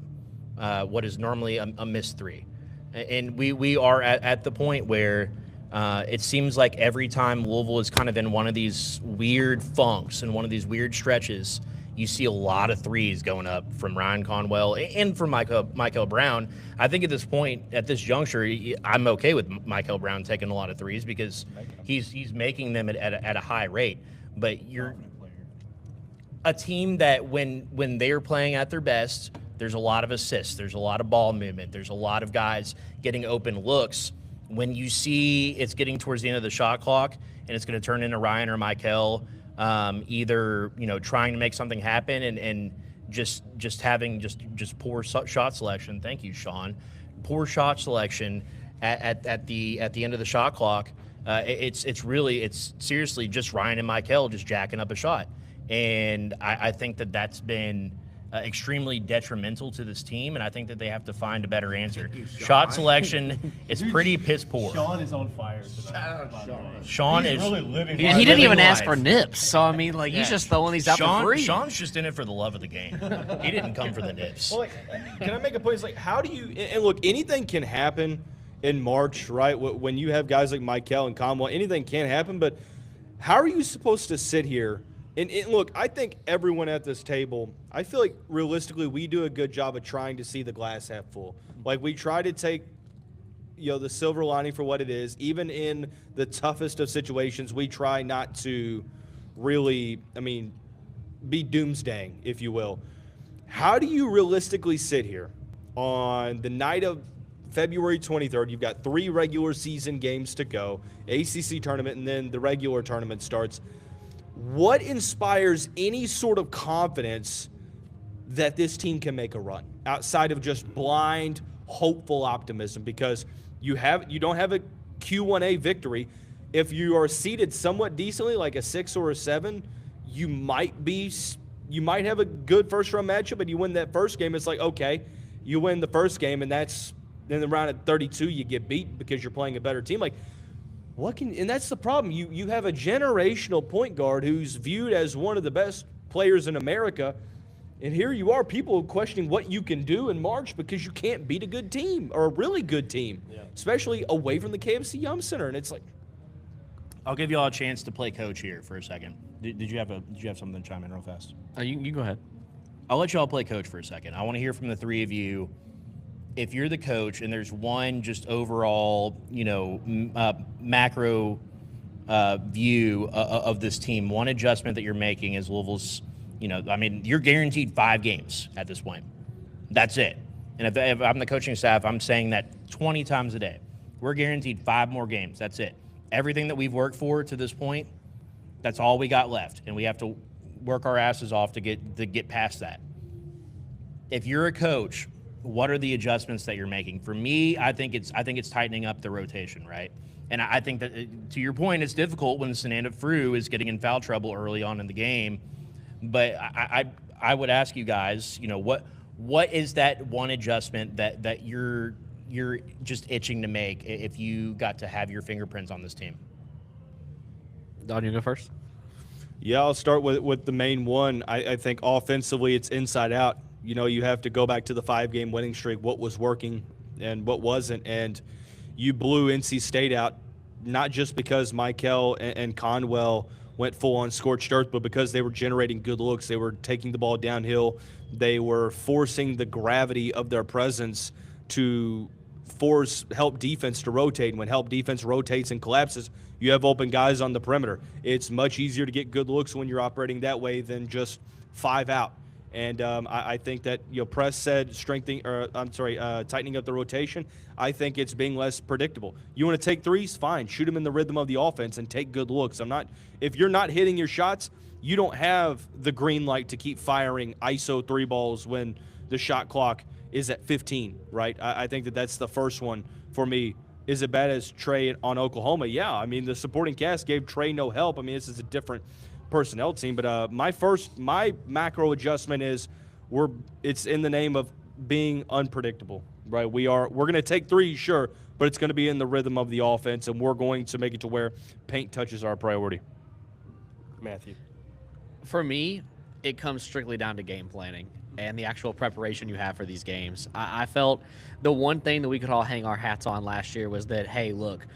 what is normally a missed three, and we are at the point where it seems like every time Louisville is kind of in one of these weird funks and one of these weird stretches, you see a lot of threes going up from Ryan Conwell and from Michael Brown. I think at this point, at this juncture, I'm okay with Michael Brown taking a lot of threes because he's making them at a high rate. But you're a team that when they're playing at their best, there's a lot of assists, there's a lot of ball movement, there's a lot of guys getting open looks. When you see it's getting towards the end of the shot clock and it's going to turn into Ryan or Michael, either trying to make something happen and just having just poor shot selection. Thank you, Sean. Poor shot selection at the end of the shot clock. It's seriously just Ryan and Michael just jacking up a shot, and I think that's been extremely detrimental to this team, and I think that they have to find a better answer. Shot selection is pretty piss poor. Sean is on fire tonight. Sean He's is really living And life. he didn't even living ask for life. nips. So, I mean, he's just throwing these out for free. Sean's just in it for the love of the game. He didn't come for the nips. Well, can I make a point? It's how do you – and look, anything can happen in March, right? When you have guys like Michael and Conwell, anything can happen. But how are you supposed to sit here – and look, I think everyone at this table, I feel like realistically we do a good job of trying to see the glass half full. We try to take, the silver lining for what it is. Even in the toughest of situations, we try not to really, be doomsdaying, if you will. How do you realistically sit here on the night of February 23rd? You've got 3 regular season games to go, ACC tournament, and then the regular tournament starts. What inspires any sort of confidence that this team can make a run outside of just blind, hopeful optimism? Because you don't have a Q1A victory. If you are seeded somewhat decently, like a 6 or a 7, you might have a good first round matchup, but you win that first game. It's okay, you win the first game, and that's then the round at 32 you get beat because you're playing a better team. And that's the problem. You have a generational point guard who's viewed as one of the best players in America, and here you are, people questioning what you can do in March because you can't beat a good team or a really good team, especially away from the KFC Yum Center. And it's I'll give you all a chance to play coach here for a second. Did you have something to chime in real fast? You go ahead. I'll let you all play coach for a second. I want to hear from the three of you. If you're the coach and there's one just overall, macro view of this team, one adjustment that you're making is Louisville's, you're guaranteed 5 games at this point. That's it. And if I'm the coaching staff, I'm saying that 20 times a day. We're guaranteed 5 more games. That's it. Everything that we've worked for to this point, that's all we got left. And we have to work our asses off to get past that. If you're a coach, what are the adjustments that you're making? For me, I think it's tightening up the rotation, right? And I think that, to your point, it's difficult when Sananda Frew is getting in foul trouble early on in the game. But I would ask you guys, what is that one adjustment that you're just itching to make if you got to have your fingerprints on this team? Don, you go first. Yeah, I'll start with the main one. I think offensively it's inside out. You have to go back to the 5-game winning streak. What was working and what wasn't. And you blew NC State out, not just because Michael and Conwell went full on scorched earth, but because they were generating good looks. They were taking the ball downhill. They were forcing the gravity of their presence to force help defense to rotate. And when help defense rotates and collapses, you have open guys on the perimeter. It's much easier to get good looks when you're operating that way than just 5 out. And I think that, Press said tightening up the rotation. I think it's being less predictable. You want to take threes? Fine. Shoot them in the rhythm of the offense and take good looks. If you're not hitting your shots, you don't have the green light to keep firing ISO 3 balls when the shot clock is at 15, right? I think that that's the first one for me. Is it bad as Trey on Oklahoma? Yeah. I mean, the supporting cast gave Trey no help. I mean, this is a different personnel team. But my macro adjustment is it's in the name of being unpredictable, right? We're going to take threes, sure, but it's going to be in the rhythm of the offense, and we're going to make it to where paint touches our priority. Matthew. For me, it comes strictly down to game planning and the actual preparation you have for these games. I felt the one thing that we could all hang our hats on last year was that, hey, look,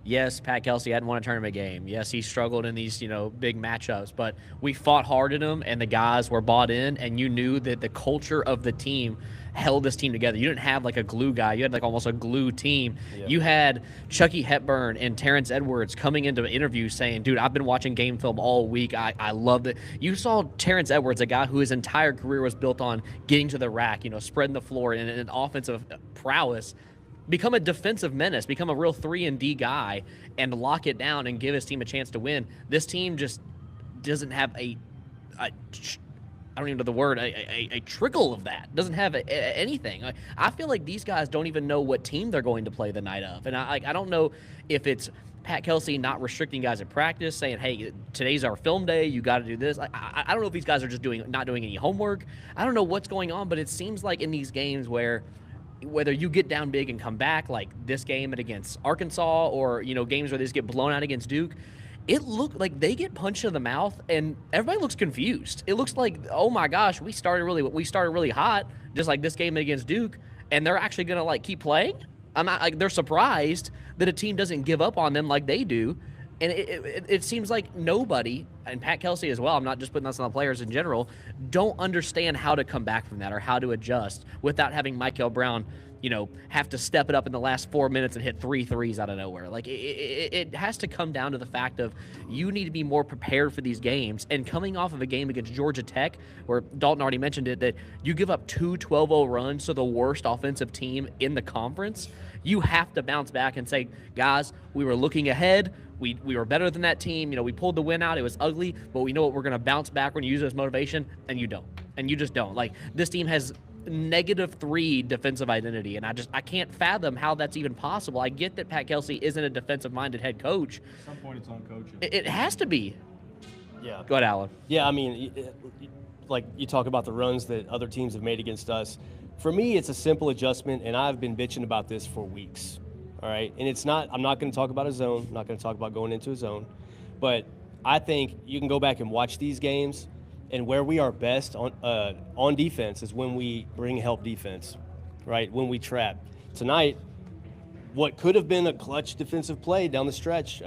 yes, Pat Kelsey hadn't won a tournament game. Yes, he struggled in these, big matchups, but we fought hard at him, and the guys were bought in, and you knew that the culture of the team held this team together. You didn't have like a glue guy. You had like almost a glue team. Yeah. You had Chucky Hepburn and Terrence Edwards coming into interviews saying, dude, I've been watching game film all week. I loved it. You saw Terrence Edwards, a guy who his entire career was built on getting to the rack, spreading the floor and an offensive prowess, become a defensive menace, become a real 3-and-D guy, and lock it down and give his team a chance to win. This team just doesn't have I don't even know the word, a trickle of that. Doesn't have anything. I feel like these guys don't even know what team they're going to play the night of. And I don't know if it's Pat Kelsey not restricting guys at practice, saying, hey, today's our film day, you got to do this. I don't know if these guys are just not doing any homework. I don't know what's going on, but it seems like in these games whether you get down big and come back, like this game against Arkansas, or games where they just get blown out against Duke, it looked like they get punched in the mouth and everybody looks confused. It looks like, oh my gosh, we started really hot, just like this game against Duke, and they're actually gonna keep playing. I'm not they're surprised that a team doesn't give up on them like they do. And it seems like nobody, and Pat Kelsey as well, I'm not just putting this on the players in general, don't understand how to come back from that or how to adjust without having Michael Brown, have to step it up in the last 4 minutes and hit 3 threes out of nowhere. It has to come down to the fact of you need to be more prepared for these games. And coming off of a game against Georgia Tech, where Dalton already mentioned it, that you give up 2 12-0 runs to the worst offensive team in the conference, you have to bounce back and say, guys, we were looking ahead. We were better than that team. We pulled the win out. It was ugly, but we know what we're going to bounce back. We're going to use it as motivation, and you don't. And you just don't. This team has -3 defensive identity, and I can't fathom how that's even possible. I get that Pat Kelsey isn't a defensive-minded head coach. At some point, it's on coaching. It has to be. Yeah. Go ahead, Alan. Yeah, I mean, like you talk about the runs that other teams have made against us. For me, it's a simple adjustment, and I've been bitching about this for weeks. All right, and I'm not going to talk about a zone. I'm not going to talk about going into a zone. But I think you can go back and watch these games, and where we are best on defense is when we bring help defense, right? When we trap. Tonight, what could have been a clutch defensive play down the stretch,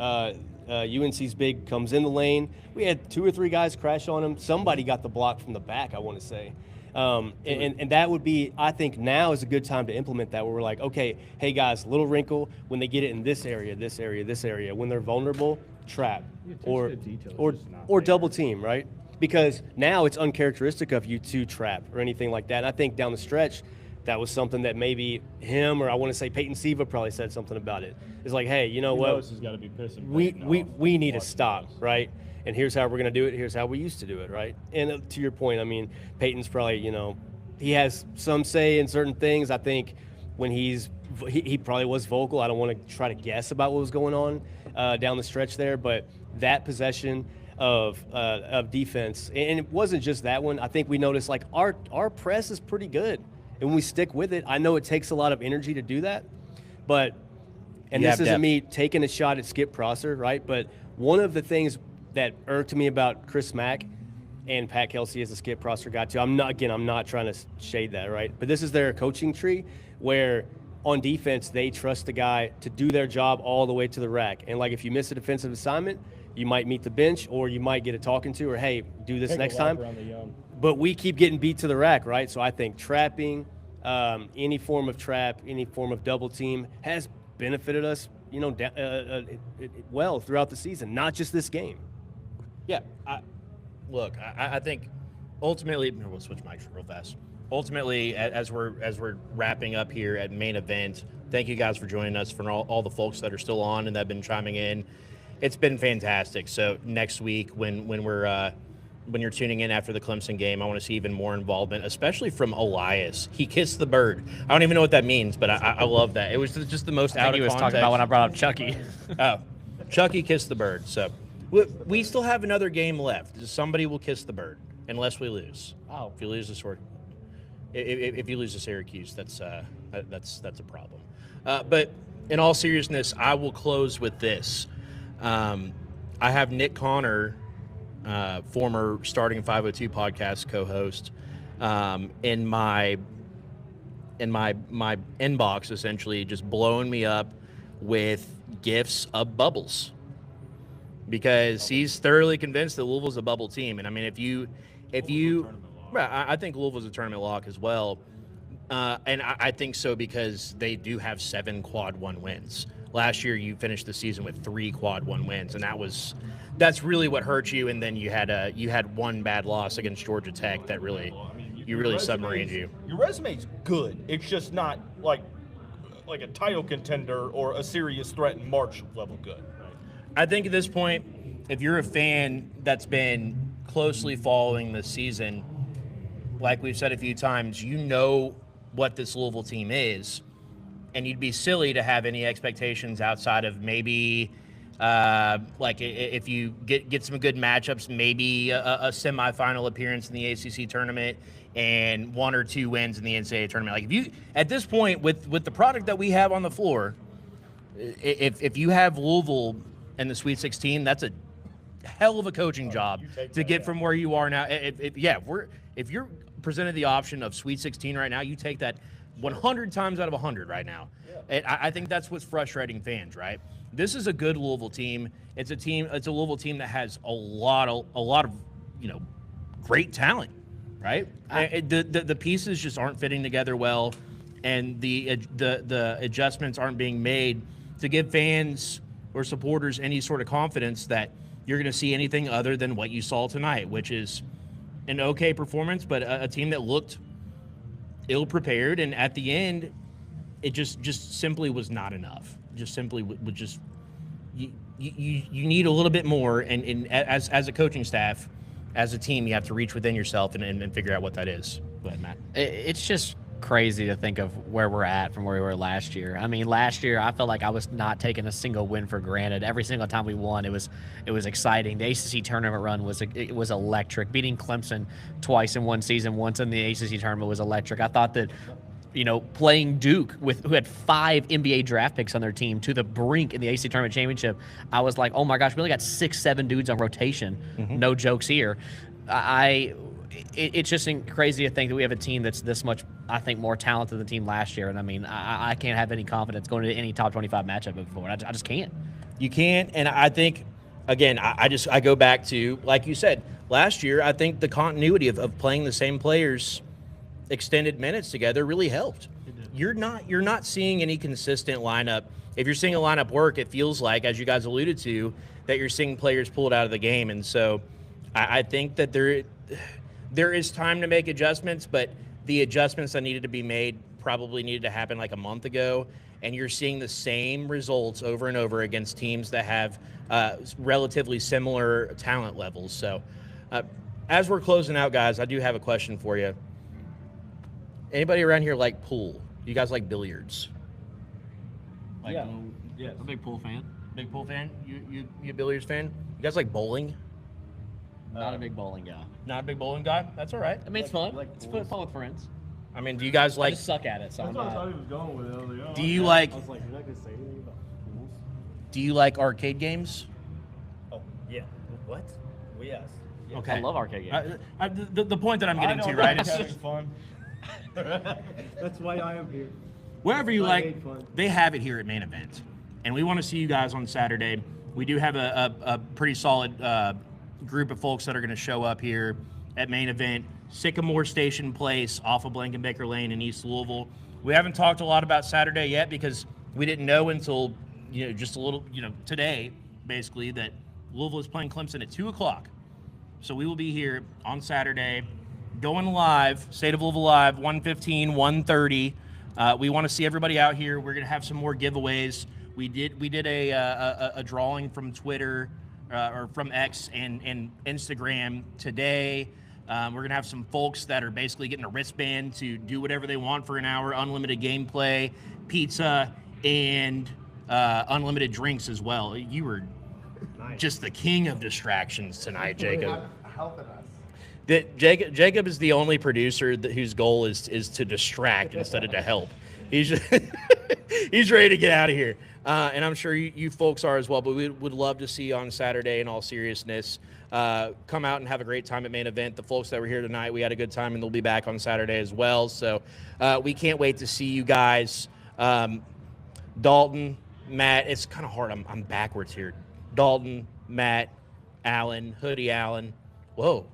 UNC's big comes in the lane. We had 2 or 3 guys crash on him. Somebody got the block from the back, I want to say. And that would be, I think now is a good time to implement that, where we're like, okay, hey guys, little wrinkle, when they get it in this area, when they're vulnerable, trap or double team, right? Because now it's uncharacteristic of you to trap or anything like that. And I think down the stretch, that was something that maybe him, or I want to say Peyton Siva probably said something about it. It's like, hey, you know what? Has got to be pissing we need to stop, right? And here's how we're going to do it. Here's how we used to do it, right? And to your point, I mean, Peyton's probably, he has some say in certain things. I think when he probably was vocal. I don't want to try to guess about what was going on down the stretch there, but that possession of defense, and it wasn't just that one. I think we noticed our press is pretty good, and when we stick with it, I know it takes a lot of energy to do that, but this isn't me taking a shot at Skip Prosser, right? But one of the things that irked me about Chris Mack and Pat Kelsey as a Skip Prosser guy too. I'm not trying to shade that, right? But this is their coaching tree where on defense, they trust the guy to do their job all the way to the rack. And, like, if you miss a defensive assignment, you might meet the bench or you might get a talking to or, hey, do this next time. But we keep getting beat to the rack, right? So I think trapping, any form of trap, any form of double team has benefited us, well throughout the season, not just this game. Yeah. I think ultimately, we'll switch mics real fast. Ultimately, as we're wrapping up here at main event, thank you guys for joining us, for all the folks that are still on and that have been chiming in. It's been fantastic. So next week, when you're tuning in after the Clemson game, I want to see even more involvement, especially from Elias. He kissed the bird. I don't even know what that means, but I love that. It was just the most out of context. He was talking about when I brought up Chucky. Oh, Chucky kissed the bird. So we still have another game left. Somebody will kiss the bird unless we lose. Oh, if you lose the sword, if you lose to Syracuse, that's a problem. But in all seriousness, I will close with this. I have Nick Connor, former Starting 502 podcast co-host, in my inbox, essentially just blowing me up with gifts of bubbles, because he's thoroughly convinced that Louisville's a bubble team. And I mean, if you, I think Louisville's a tournament lock as well. And I think so because they do have 7 quad 1 wins. Last year, you finished the season with 3 quad 1 wins, and that's really what hurt you. And then you had one bad loss against Georgia Tech that really submarined you. Your resume's good. It's just not like a title contender or a serious threat in March level good. Right? I think at this point, if you're a fan that's been closely following this season, like we've said a few times, you know what this Louisville team is. And you'd be silly to have any expectations outside of maybe, like if you get some good matchups, maybe a semifinal appearance in the ACC tournament and 1 or 2 wins in the NCAA tournament. Like if you, at this point, with the product that we have on the floor, if you have Louisville in the Sweet 16, that's a hell of a coaching job to get from where you are now. If you're presented the option of Sweet 16 right now, you take that 100 times out of 100 right now. Yeah. I think that's what's frustrating fans, right? This is a good Louisville team. It's a Louisville team that has a lot of great talent, right? The pieces just aren't fitting together well, and the adjustments aren't being made to give fans or supporters any sort of confidence that you're going to see anything other than what you saw tonight, which is an okay performance, but a team that looked ill-prepared, and at the end, it just simply was not enough. Just simply would just you need a little bit more, and as a coaching staff, as a team, you have to reach within yourself and figure out what that is. Go ahead, Matt. It's just crazy to think of where we're at from where we were last year. I mean, last year I felt like I was not taking a single win for granted. Every single time we won, it was exciting. The ACC tournament run was electric. Beating Clemson twice in one season, once in the ACC tournament, was electric. I thought that, playing Duke, who had 5 NBA draft picks on their team, to the brink in the ACC tournament championship, I was like, oh my gosh, we only got 6-7 dudes on rotation. Mm-hmm. No jokes here. It's just crazy to think that we have a team that's this much, I think, more talented than the team last year. And I mean, I can't have any confidence going into any top 25 matchup moving forward. I just can't. You can't. And I think, again, I go back to, like you said, last year, I think the continuity of playing the same players extended minutes together really helped. You're not seeing any consistent lineup. If you're seeing a lineup work, it feels like, as you guys alluded to, that you're seeing players pulled out of the game. And so I think that there is time to make adjustments, but the adjustments that needed to be made probably needed to happen like a month ago, and you're seeing the same results over and over against teams that have relatively similar talent levels. So as we're closing out, guys, I do have a question for you. Anybody around here like pool? You guys like billiards? Yeah. I'm a big pool fan. Big pool fan? You a billiards fan? You guys like bowling? Not a big bowling guy. Not a big bowling guy? That's all right. I mean, it's fun. It's fun with friends. I mean, do you guys I like... just suck at it, so That's I'm what I thought not. he was going with it. I was like, oh, Do you like... I was like, you're not going to say anything about pools? Do you like arcade games? Oh, yeah. What? Well, yes. Yeah. Okay. I love arcade games. The point that I'm getting to, right? Having fun. That's why I am here. wherever you like, they have it here at Main Event. And we want to see you guys on Saturday. We do have a pretty solid group of folks that are going to show up here at Main Event. Sycamore Station Place off of Blankenbaker Lane in East Louisville. We haven't talked a lot about Saturday yet because we didn't know until, just a little, today, basically, that Louisville is playing Clemson at 2 o'clock. So we will be here on Saturday, going live, State of Louisville Live, 1:15, 1:30. We want to see everybody out here. We're going to have some more giveaways. We did a drawing from Twitter or from X and Instagram today. We're going to have some folks that are basically getting a wristband to do whatever they want for an hour, unlimited gameplay, pizza, and unlimited drinks as well. You were just the king of distractions tonight, Jacob. Helping us. Jacob is the only producer whose goal is to distract instead of to help. He's he's ready to get out of here, and I'm sure you folks are as well. But we would love to see you on Saturday. In all seriousness, come out and have a great time at Main Event. The folks that were here tonight, we had a good time, and they'll be back on Saturday as well. So we can't wait to see you guys. Dalton, Matt, it's kind of hard. I'm backwards here. Dalton, Matt, Allen, Hoodie Allen. Whoa,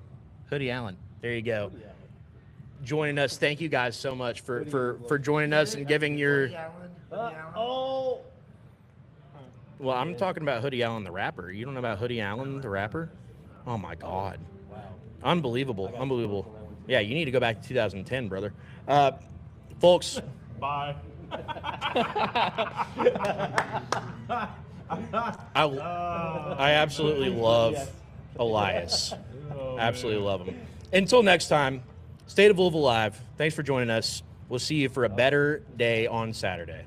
Hoodie Allen. There you go. Joining us. Thank you guys so much for joining us and giving your. Well, I'm talking about Hoodie Allen, the rapper. You don't know about Hoodie Allen, the rapper? Oh my God. Wow. Unbelievable. Yeah, you need to go back to 2010, brother. Folks. Bye. I absolutely love Elias. Absolutely love him. Until next time, State of Louisville Live. Thanks for joining us. We'll see you for a better day on Saturday.